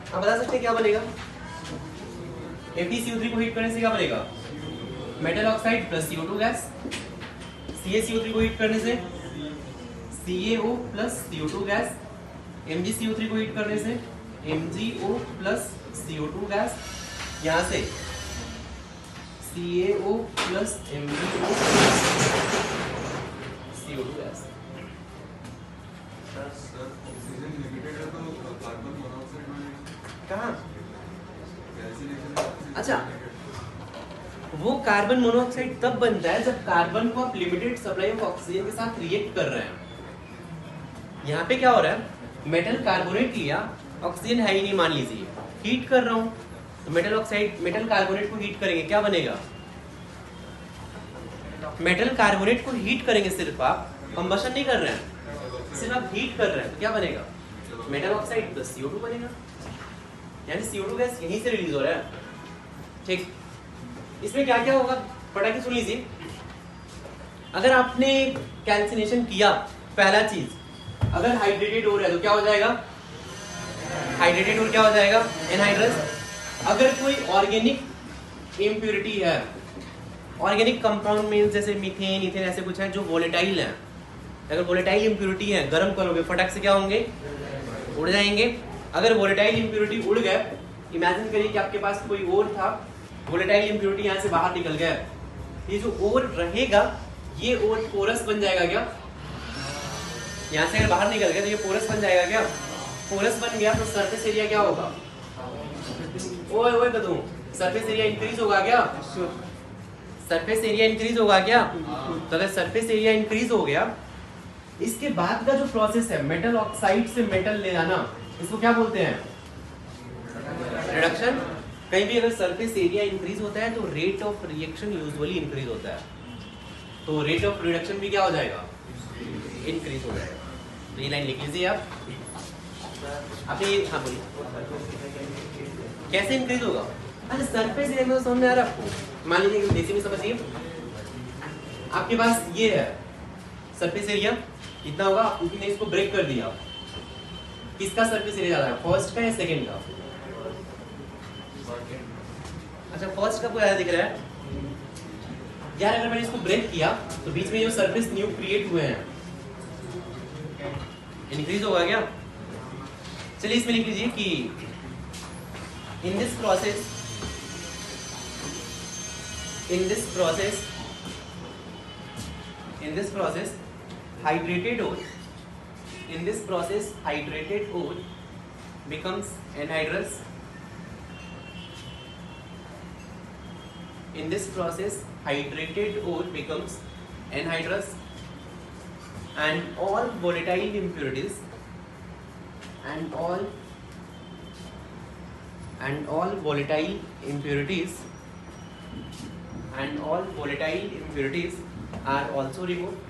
आप बता सकते हैं क्या बनेगा? FeCO3 को हीट करने से क्या बनेगा? Metal oxide plus CO2 gas. CaCO3 को हीट करने से CaO plus CO2 gas. MgCO3 को हीट करने से MgO प्लस CO2 गैस। यहाँ से CaO plus MgO CO2 gas. कहाँ? अच्छा, वो कार्बन मोनोऑक्साइड तब बनता है जब कार्बन को आप लिमिटेड सप्लाई ऑफ ऑक्सीजन के साथ रिएक्ट कर रहे हैं। यहाँ पे क्या हो रहा है, मेटल कार्बोनेट लिया, ऑक्सीजन है ही नहीं मान लीजिए, हीट कर रहा हूँ, तो मेटल ऑक्साइड मेटल कार्बोनेट को हीट करेंगे, क्या बनेगा? मेटल कार्बोनेट को हीट करेंगे, सिर्फ आप कंबशन नहीं कर रहे हैं, सिर्फ आप हीट कर रहे हैं, तो क्या बनेगा? मेटल ऑक्साइड प्लस CO2 बनेगा, यानी CO2 गैस यहीं से रिलीज हो रहा है। ठीक, इसमें क्या क्या होगा फटाके सुन लीजिए। अगर आपने कैल्सिनेशन किया, पहला चीज, अगर हाइड्रेटेड ओर है तो क्या हो जाएगा? हाइड्रेटेड ओर क्या हो जाएगा? एनहाइड्रस। अगर कोई ऑर्गेनिक इम्प्योरिटी है, ऑर्गेनिक कंपाउंड मींस जैसे मीथेन, इथेन ऐसे कुछ है जो वोलेटाइल है, अगर वोलेटाइल इम्प्योरिटी है, गर्म करोगे फटक से क्या होंगे? उड़ जाएंगे। अगर वोलेटाइल इम्प्योरिटी उड़ गए, इमेजिन करिए कि आपके पास कोई और था, वोलेटाइल इम्प्योरिटी यहाँ से बाहर निकल गया, ये जो और रहेगा ये और पोरस बन जाएगा क्या? यहाँ से अगर बाहर निकल गया तो ये पोरस बन जाएगा क्या? पोरस बन गया तो सरफेस एरिया क्या होगा? ओए ओए कदू, सरफेस एरिया इंक्रीज होगा क्या? सरफेस एरिया इंक्रीज होगा क्या? तो अगर सरफेस एरिया इंक्रीज हो गया, इसके बाद का जो प्रोसेस है मेटल ऑक्साइड से मेटल ले जाना, इसको क्या बोलते हैं? रिडक्शन। कहीं भी अगर सरफेस एरिया इंक्रीज होता है तो rate of reaction usually increase होता है, तो रेट ऑफ रिडक्शन भी क्या हो जाएगा? इंक्रीज हो जाएगा। तो ये लाइन लिख लीजिए आप। ये हाँ बोलिए, कैसे इंक्रीज होगा? अच्छा, सरफेस एरिया में समझ में आ रहा है आपको? मान लीजिए देसी में समझिए, आपके पास ये है सरफेस एरिया, इतना होगा, उसने इसको ब्रेक कर दिया, किसका सरफेस एरिया ज्यादा है, फर्स्ट का या सेकंड का? अच्छा, फर्स्ट का ज्यादा दिख रहा है यार। अगर मैंने इसको ब्रेक किया तो बीच में जो सरफेस न्यू क्रिएट हुए हैं इंक्रीज होगा क्या? चलिए इसमें लिख लीजिए कि in this process hydrated ore, in this process hydrated ore becomes anhydrous. In this process hydrated ore becomes anhydrous, and all volatile impurities are also removed.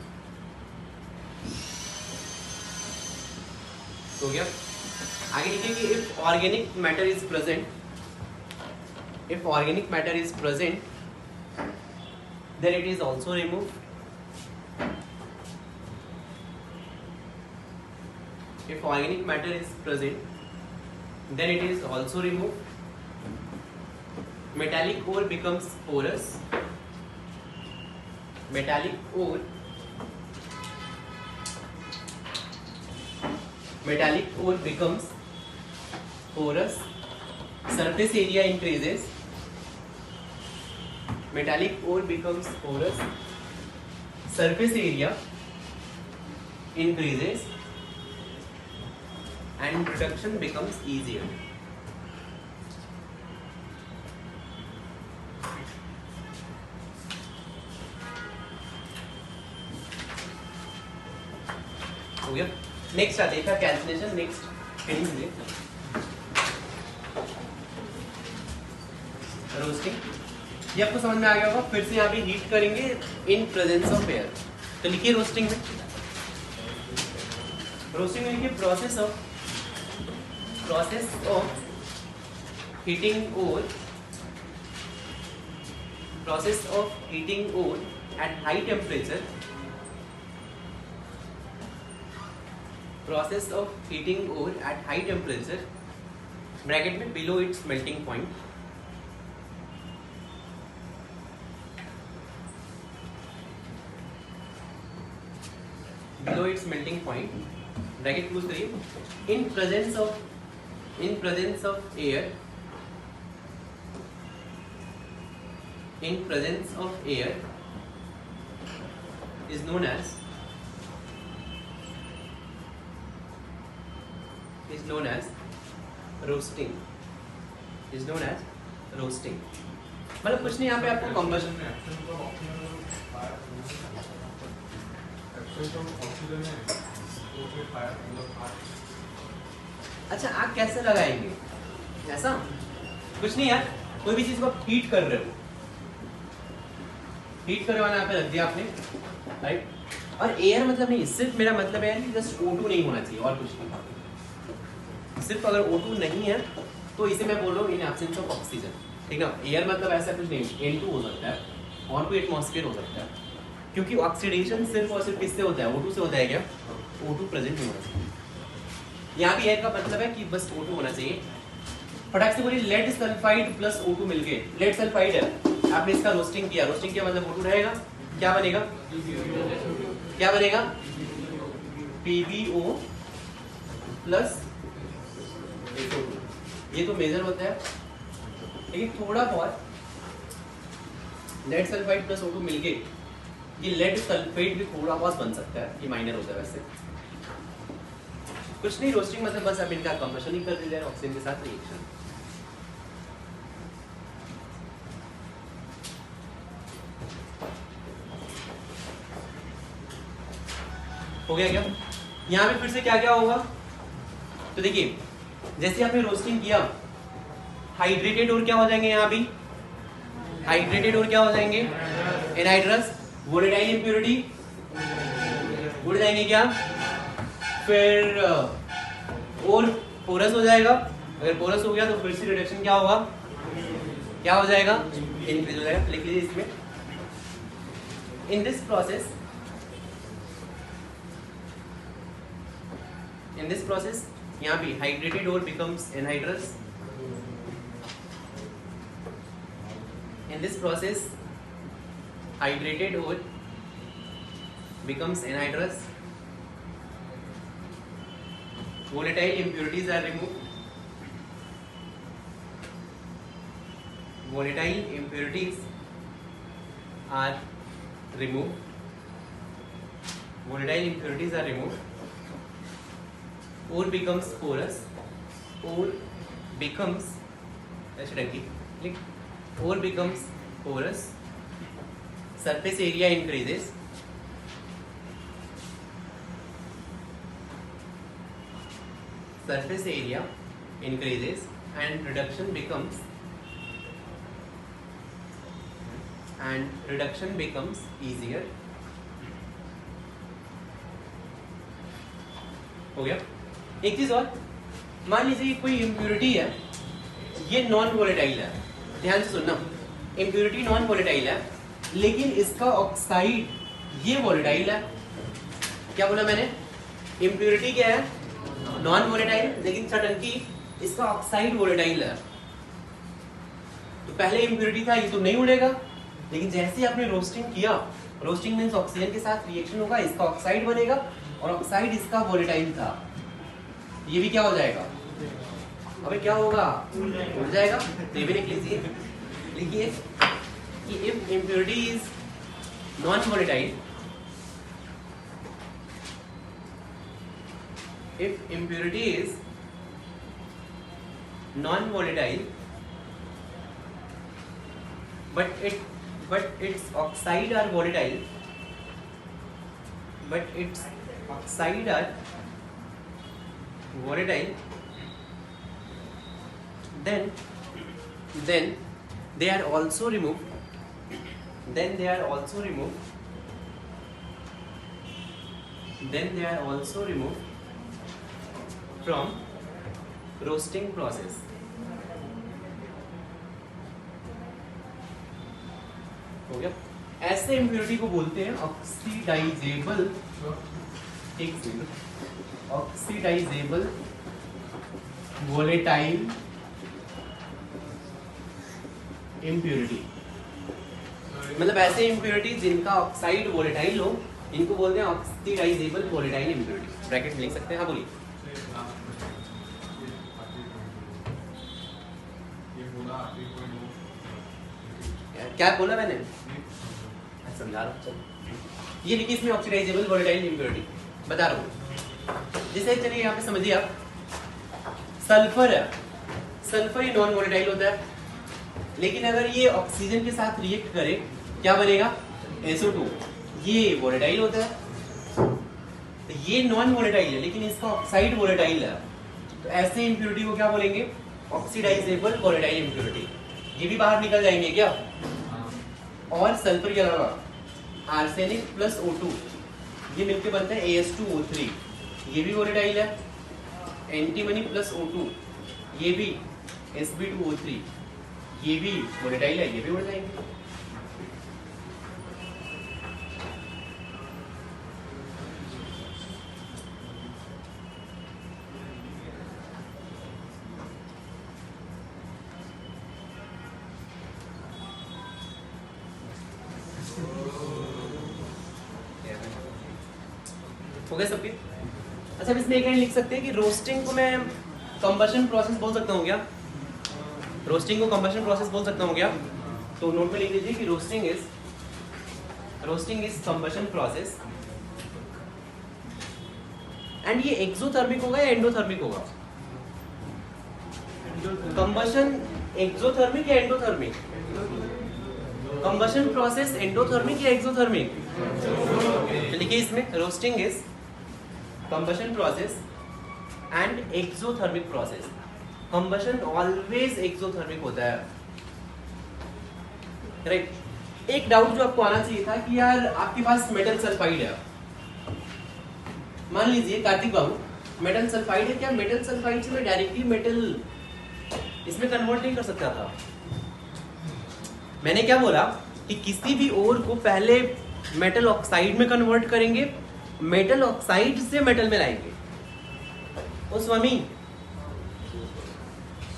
हो गया। आगे लिखिए कि if organic matter is present, then it is also removed. If organic matter is present, then it is also removed. metallic ore becomes porous. Metallic ore becomes porous. Surface area increases. Metallic ore becomes porous. Surface area increases and production becomes easier. हो गया. Next आते हैं calculation. Next roasting. ये आपको समझ में आ गया होगा. फिर से यहाँ पे हीट करेंगे इन प्रेजेंस ऑफ एयर. तो लिखिए रोस्टिंग में. रोस्टिंग में लिखिए process of heating ore. Process of heating ore at high temperature. Process of heating ore at high temperature. Bracket में below its melting point. Below its melting point. Bracket close करिए. In presence of air. In presence of air is known as roasting. मतलब कुछ नहीं. यहाँ पे आपको combustion अच्छा आग कैसे लगाएंगे? ऐसा कुछ नहीं यार. कोई भी चीज को आप हीट कर रहे हो. हीट करने वाला यहाँ पे रख दिया आपने, राइट. और एयर मतलब नहीं, सिर्फ मेरा मतलब है कि जस्ट O2 नहीं होना चाहिए और कुछ नहीं. सिर्फ अगर O2 नहीं है तो इसे मैं बोल रहा हूँ इन एब्सेंस ऑफ ऑक्सीजन. ठीक ना. एयर मतलब ऐसा कुछ नहीं. N2 हो सकता है और कोई एटमॉस्फेयर हो सकता है. क्योंकि ऑक्सीडेशन सिर्फ और सिर्फ किससे होता है? O2 से होता है. क्या O2 प्रेजेंट नहीं होना चाहिए. यहाँ भी एयर का मतलब है कि बस O2 होना चाहिए. फटाक से बोलिए लेड सल्फाइड प्लस O2 मिलके. लेड सल्फाइड है, आपने इसका रोस्टिंग किया. रोस्टिंग किया मतलब O2 रहेगा. क्या बनेगा? PbO plus SO2. ये तो मेजर होता है. लेकिन थोड़ा बहुत लेड सल्फाइड प्लस O2 मिलके ये लेड सल्फेट भी थोड़ा बहुत बन सकता है. ये माइनर होता है वैसे. कुछ नहीं. रोस्टिंग मतलब बस आप इनका कंबशन ही कर दीजिए ऑक्सीजन के साथ रिएक्शन. हो गया क्या? यहाँ पे फिर से क्या क्या होगा? तो देखिए जैसे आपने रोस्टिंग किया, हाइड्रेटेड और क्या हो जाएंगे? यहाँ भी हाइड्रेटेड और क्या हो जाएंगे? एनहाइड्रस. वोलेटाइल इंप्योरिटी उड़ जाएंगे क्या? फिर और पोरस हो जाएगा. अगर पोरस हो गया तो फिर से रिडक्शन क्या होगा? क्या हो जाएगा? इंक्रीज हो जाएगा. लिख लीजिए इसमें. इन दिस प्रोसेस यहाँ भी हाइड्रेटेड और becomes anhydrous. In this process hydrated और becomes anhydrous. Volatile impurities are removed. Volatile impurities are removed. Ore becomes porous. Ore becomes porous. Surface area increases. And reduction becomes easier. हो गया. एक चीज और, मान लीजिए कोई इम्प्योरिटी है, ये नॉन वोलेटाइल है. ध्यान से सुनना. इम्प्योरिटी नॉन वोलेटाइल है लेकिन इसका ऑक्साइड ये वोलेटाइल है. क्या बोला मैंने? इम्प्योरिटी क्या है? नॉन वोलेटाइल, लेकिन सडनली इसका ऑक्साइड वोलेटाइल है. तो पहले इम्प्योरिटी था, ये तो नहीं उड़ेगा। लेकिन जैसे आपने रोस्टिंग किया, रोस्टिंग मींस ऑक्सीजन के साथ रिएक्शन होगा, इसका ऑक्साइड बनेगा और ऑक्साइड इसका वोलेटाइल था, ये भी क्या हो जाएगा, अबे क्या होगा, उड़ जाएगा। तो ये भी लिख लीजिए, लिखिए कि if impurity is non volatile, if impurity is non-volatile but its oxide are volatile, then they are also removed from roasting process। हो गया। ऐसे इम्प्योरिटी को बोलते हैं ऑक्सीडाइजेबल, ऑक्सीडाइजेबल वोलेटाइल इम्प्योरिटी। मतलब ऐसे इम्प्योरिटी जिनका ऑक्साइड वोलेटाइल हो, इनको बोलते हैं ऑक्सीडाइजेबल वोलेटाइल इम्प्योरिटी। ब्रैकेट में लिख सकते हैं। हाँ बोलिए। क्या बोला मैंने, समझा रहा हूँ। ये लिखिए इसमें ऑक्सीडाइजेबल वोलेटाइल इम्प्योरिटी बता रहा हूँ। जैसे चलिए यहाँ पे समझिए आप, सल्फर है, सल्फर ये नॉन वोलेटाइल होता है, लेकिन अगर ये ऑक्सीजन के साथ रिएक्ट करे क्या बनेगा, SO2, ये वोलेटाइल होता है। तो ये नॉन वोलेटाइल है लेकिन इसका ऑक्साइड वोलेटाइल है, तो ऐसे इम्प्योरिटी को क्या बोलेंगे, ऑक्सीडाइजेबल वोलेटाइल इम्प्योरिटी। ये भी बाहर निकल जाएंगे क्या। और सल्फर के अलावा आर्सेनिक प्लस O2 ये मिलके बनता है AS2O3, ये भी वोलेटाइल है। एंटीमनी प्लस O2 ये भी Sb2O3 ये भी वोलेटाइल है, ये भी उड़ जाएंगे। हो गया सबके। अच्छा अब इसमें एक लाइन लिख सकते हैं कि रोस्टिंग को मैं कंबशन प्रोसेस बोल सकता हूँ क्या, रोस्टिंग को कंबशन प्रोसेस बोल सकता हूँ क्या। तो नोट में लिख लीजिए कि roasting is combustion process. And ये एक्सोथर्मिक होगा या एंडोथर्मिक होगा, कंबशन एक्सोथर्मिक या एंडोथर्मिक, कंबशन प्रोसेस एंडोथर्मिक या एक्सोथर्मिक। लिखिए इसमें roasting is combustion process and exothermic process. Combustion always exothermic होता है, राइट। एक डाउट जो आपको आना चाहिए था कि यार आपके पास मेटल सल्फाइड है, मान लीजिए कार्तिक बाबू मेटल सल्फाइड है, क्या मेटल सल्फाइड से मैं डायरेक्टली मेटल इसमें कन्वर्ट नहीं कर सकता था। मैंने क्या बोला कि किसी भी ओर को पहले मेटल ऑक्साइड में कन्वर्ट करेंगे, मेटल ऑक्साइड से मेटल में लाएंगे। ओ स्वामी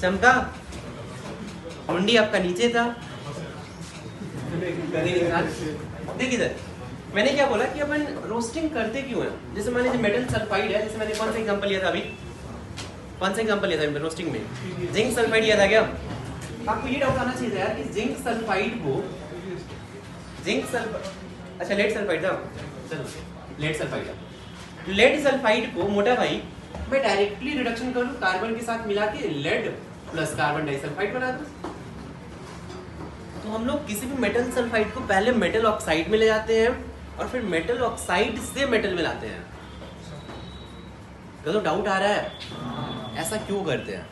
चमका, मुंडी आपका नीचे था। देखिए सर मैंने क्या बोला कि अपन रोस्टिंग करते क्यों है। जैसे मान लीजिए मेटल सल्फाइड है, जैसे मैंने कौन सा एग्जांपल लिया था अभी, कौन सा एग्जांपल लिया था रोस्टिंग में, जिंक सल्फाइड लिया था क्या। आपको ये डाउट आना चाहिए था यार कि जिंक सल्फाइड को, अच्छा लेड सल्फाइड था, चलो लेड सल्फाइड था। लेड सल्फाइड को मोटा भाई मैं डायरेक्टली रिडक्शन कर लूं, कार्बन के साथ मिला के लेड प्लस कार्बन डाइसल्फाइड बना दूं। तो हम लोग किसी भी मेटल सल्फाइड को पहले मेटल ऑक्साइड में ले जाते हैं और फिर मेटल ऑक्साइड से मेटल में लाते हैं। तो डाउट आ रहा है ऐसा क्यों करते हैं,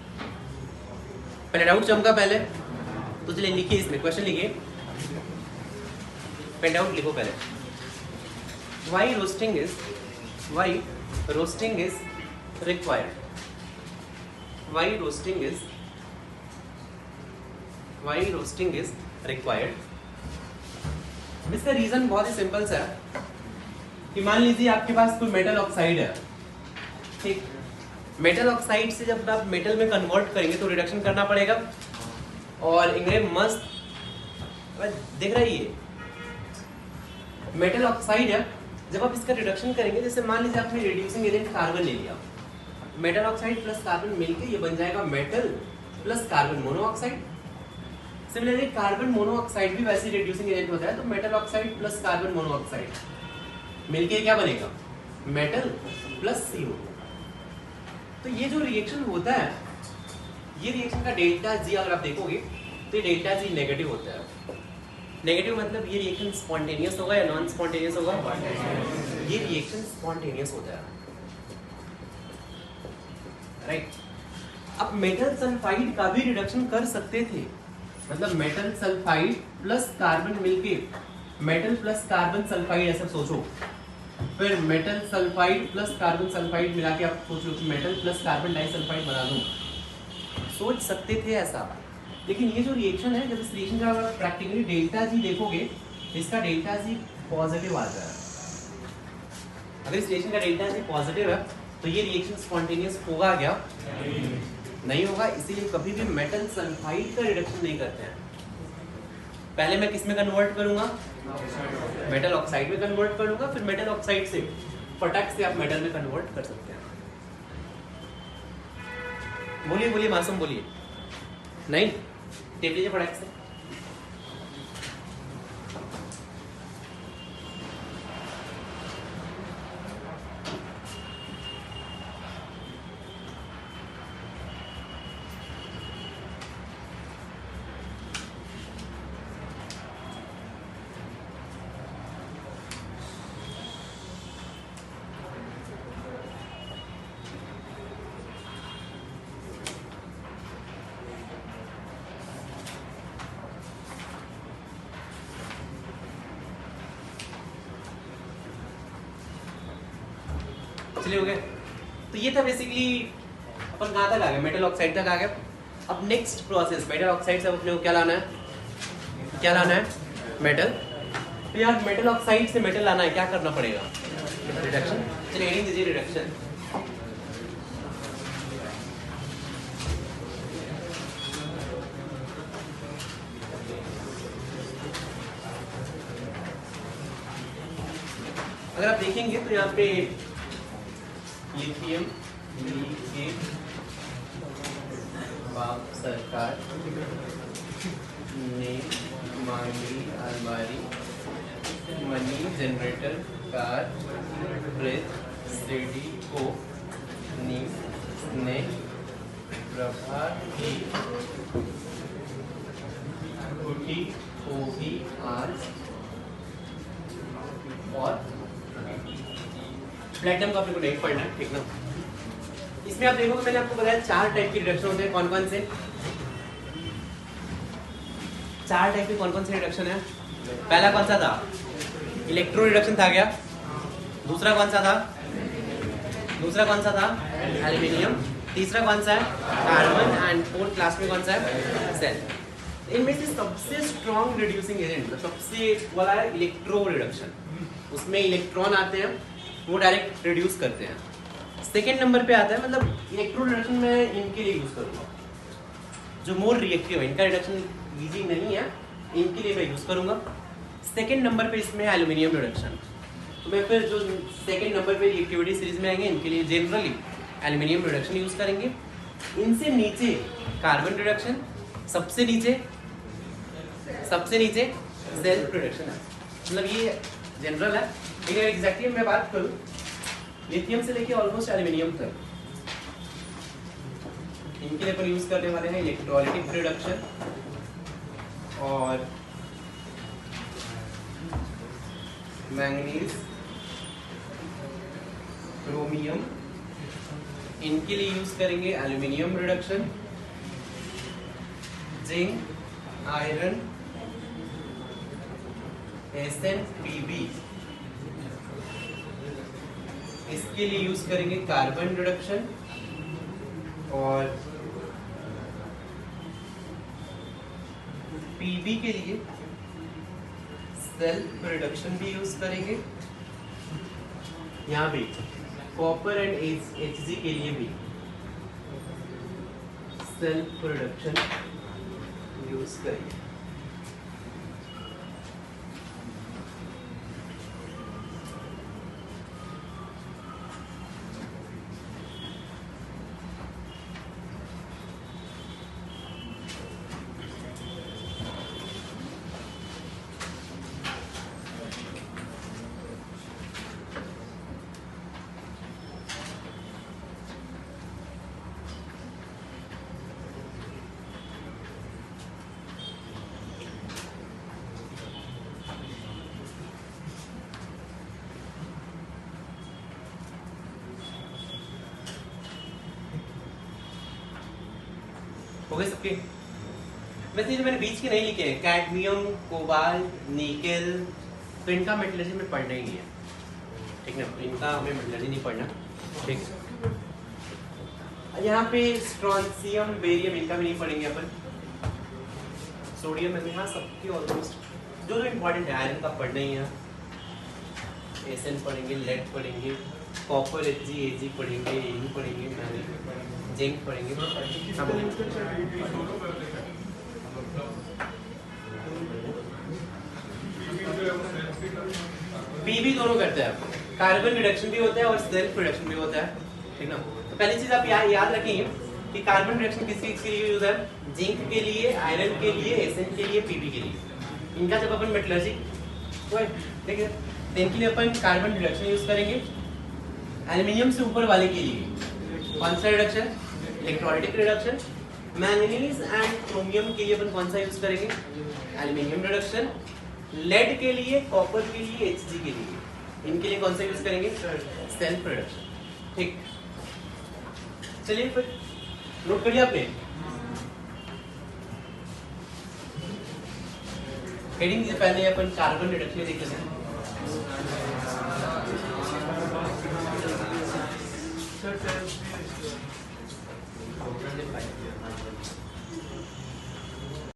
पहले डाउट चमका पहले। तो चलिए लिखिए इसमें क्वेश्चन लिखिए, पेन डाउट लिखो पहले। Why roasting is required? Why roasting is required? इसका रीजन बहुत ही सिंपल सा है कि मान लीजिए आपके पास कोई मेटल ऑक्साइड है, ठीक। मेटल ऑक्साइड से जब आप मेटल में कन्वर्ट करेंगे तो रिडक्शन करना पड़ेगा, और इंग्रेव मस्त दिख रही है। मेटल ऑक्साइड है, जब आप इसका रिडक्शन करेंगे, जैसे मान लीजिए आपने रिड्यूसिंग एजेंट कार्बन ले लिया, मेटल ऑक्साइड प्लस कार्बन मिलके ये बन जाएगा metal plus carbon monoxide. Similarly carbon monoxide भी वैसे रिड्यूसिंग एजेंट होता है, तो metal oxide plus carbon monoxide मिलके क्या बनेगा, मेटल प्लस CO2। तो ये जो रिएक्शन होता है, ये रिएक्शन का डेल्टा जी अगर आप देखोगे तो ये डेल्टा जी नेगेटिव होता है। नेगेटिव मतलब ये रिएक्शन स्पॉन्टेनियस होगा या नॉन स्पॉन्टेनियस होगा, ये रिएक्शन स्पॉन्टेनियस होता है, राइट। अब मेटल सल्फाइड का भी रिडक्शन कर सकते थे, मतलब मेटल सल्फाइड प्लस कार्बन मिलके मेटल प्लस कार्बन सल्फाइड ऐसा सोचो, फिर metal sulphide plus carbon sulphide मिला के आप सोचो कि मेटल प्लस कार्बन डाइसल्फाइड बना दो, सोच सकते थे ऐसा। लेकिन ये जो रिएक्शन है, जब इस रिएक्शन का प्रैक्टिकली डेल्टा जी देखोगे, इसका डेल्टा जी पॉजिटिव आता है। अगर इस रिएक्शन का डेल्टा जी पॉजिटिव है तो ये रिएक्शन स्पॉन्टेनियस होगा क्या, नहीं होगा। इसीलिए कभी भी मेटल सल्फाइड का रिडक्शन नहीं करते हैं। पहले मैं किस में कन्वर्ट करूंगा, मेटल ऑक्साइड में कन्वर्ट करूंगा, फिर मेटल ऑक्साइड से फटाक से आप मेटल में कन्वर्ट कर सकते हैं। बोलिए बोलिए मासूम बोलिए, नहीं टेप लीजिए फटाक से। चलिए हो गए। तो ये था बेसिकली, अपन कहाँ तक आ गए, मेटल ऑक्साइड तक आ गए। अब नेक्स्ट प्रोसेस, मेटल ऑक्साइड से अपने को क्या लाना है, क्या लाना है, मेटल। तो यार मेटल ऑक्साइड से मेटल लाना है, क्या करना पड़ेगा, रिडक्शन। चलिए हेडिंग दीजिए रिडक्शन। अगर आप देखेंगे तो यहाँ पे लिथियम के बाप सरकार ने मांगी अलमारी, money generator, car, fridge, CD को ने प्रभा की उठी होगी आज, और प्लेटिनम का अपने को नहीं पढ़ना है, ठीक ना। इसमें आप देखो, मैंने आपको बताया 4 टाइप की रिडक्शन होते हैं। कौन कौन से 4 टाइप के, कौन कौन से रिडक्शन है। पहला कौन सा था, इलेक्ट्रो रिडक्शन था क्या, दूसरा कौन सा था, दूसरा कौन सा था, एल्यूमिनियम, तीसरा कौन सा है, कार्बन, एंड फोर्थ क्लास में कौन सा है, सेल। इनमें से सबसे स्ट्रॉन्ग रिड्यूसिंग एजेंट, सबसे वाला है इलेक्ट्रो रिडक्शन। उसमें इलेक्ट्रॉन आते हैं, वो डायरेक्ट रिड्यूस करते हैं। सेकेंड नंबर पे आता है, मतलब इलेक्ट्रो रिडक्शन में इनके लिए यूज करूंगा, जो मोर रिएक्टिव है, इनका रिडक्शन इजी नहीं है, इनके लिए मैं यूज करूंगा। सेकेंड नंबर पे इसमें एल्यूमिनियम रिडक्शन, तो मैं फिर जो सेकेंड नंबर पे रिएक्टिविटी सीरीज में आएंगे, इनके लिए जनरली एल्यूमिनियम रिडक्शन यूज करेंगे। इनसे नीचे कार्बन रिडक्शन, सबसे नीचे सेल्फ रिडक्शन है, मतलब ये जनरल है। लेकिन एग्जैक्टली मैं बात करूं, लिथियम से लेके ऑलमोस्ट एल्यूमिनियम तक, इनके लिए अपन यूज करने वाले हैं इलेक्ट्रोलाइटिक रिडक्शन और मैंगनीज, क्रोमियम, इनके लिए यूज करेंगे aluminium reduction, zinc, iron, SnPb, इसके लिए यूज करेंगे कार्बन रिडक्शन, और Pb के लिए सेल्फ रिडक्शन भी यूज करेंगे। यहाँ भी कॉपर एंड Hg के लिए भी सेल्फ रिडक्शन यूज करेंगे। हो गए सबके? वैसे जो मैंने बीच के नहीं लिखे हैं, कैडमियम, कोबाल्ट, निकेल, तो इनका मेटलर्जी में पढ़ना ही नहीं है, ठीक ना, इनका हमें मेटलर्जी नहीं पढ़ना, ठीक। यहाँ पे स्ट्रोंशियम, बेरियम, इनका भी नहीं पढ़ेंगे अपन। सोडियम है, यहाँ सबके ऑलमोस्ट जो जो इम्पोर्टेंट है, आयरन का पढ़ना ही है, एसएन पढ़ेंगे, लेड पढ़ेंगे, कॉपर, Ag पढ़ेंगे, Ag पढ़ेंगे, जिंक पढ़ेंगे। पीबी दोनों करते हैं, कार्बन रिडक्शन भी होता है और सेल्फ रिडक्शन भी होता है, ठीक ना। तो पहली चीज आप याद रखेंगे कि कार्बन रिडक्शन किस चीज के लिए यूज है, जिंक के लिए, आयरन के लिए, एसएन के लिए, पीबी के लिए। इनका जब अपन मेटलर्जी ठीक है, इनके लिए अपन कार्बन रिडक्शन यूज करेंगे। एल्युमिनियम से ऊपर वाले के लिए कौन सा reduction, electrolytic reduction. Manganese and chromium के लिए अपन कौन सा यूज करेंगे, एल्युमिनियम रिडक्शन। लेड के लिए, कॉपर के लिए, Hg के लिए, इनके लिए कौन सा यूज करेंगे, सेल्फ रिडक्शन, ठीक। चलिए फिर नोट करिए आपने, हेडिंग से पहले अपन कार्बन रिडक्शन देख लेते हैं।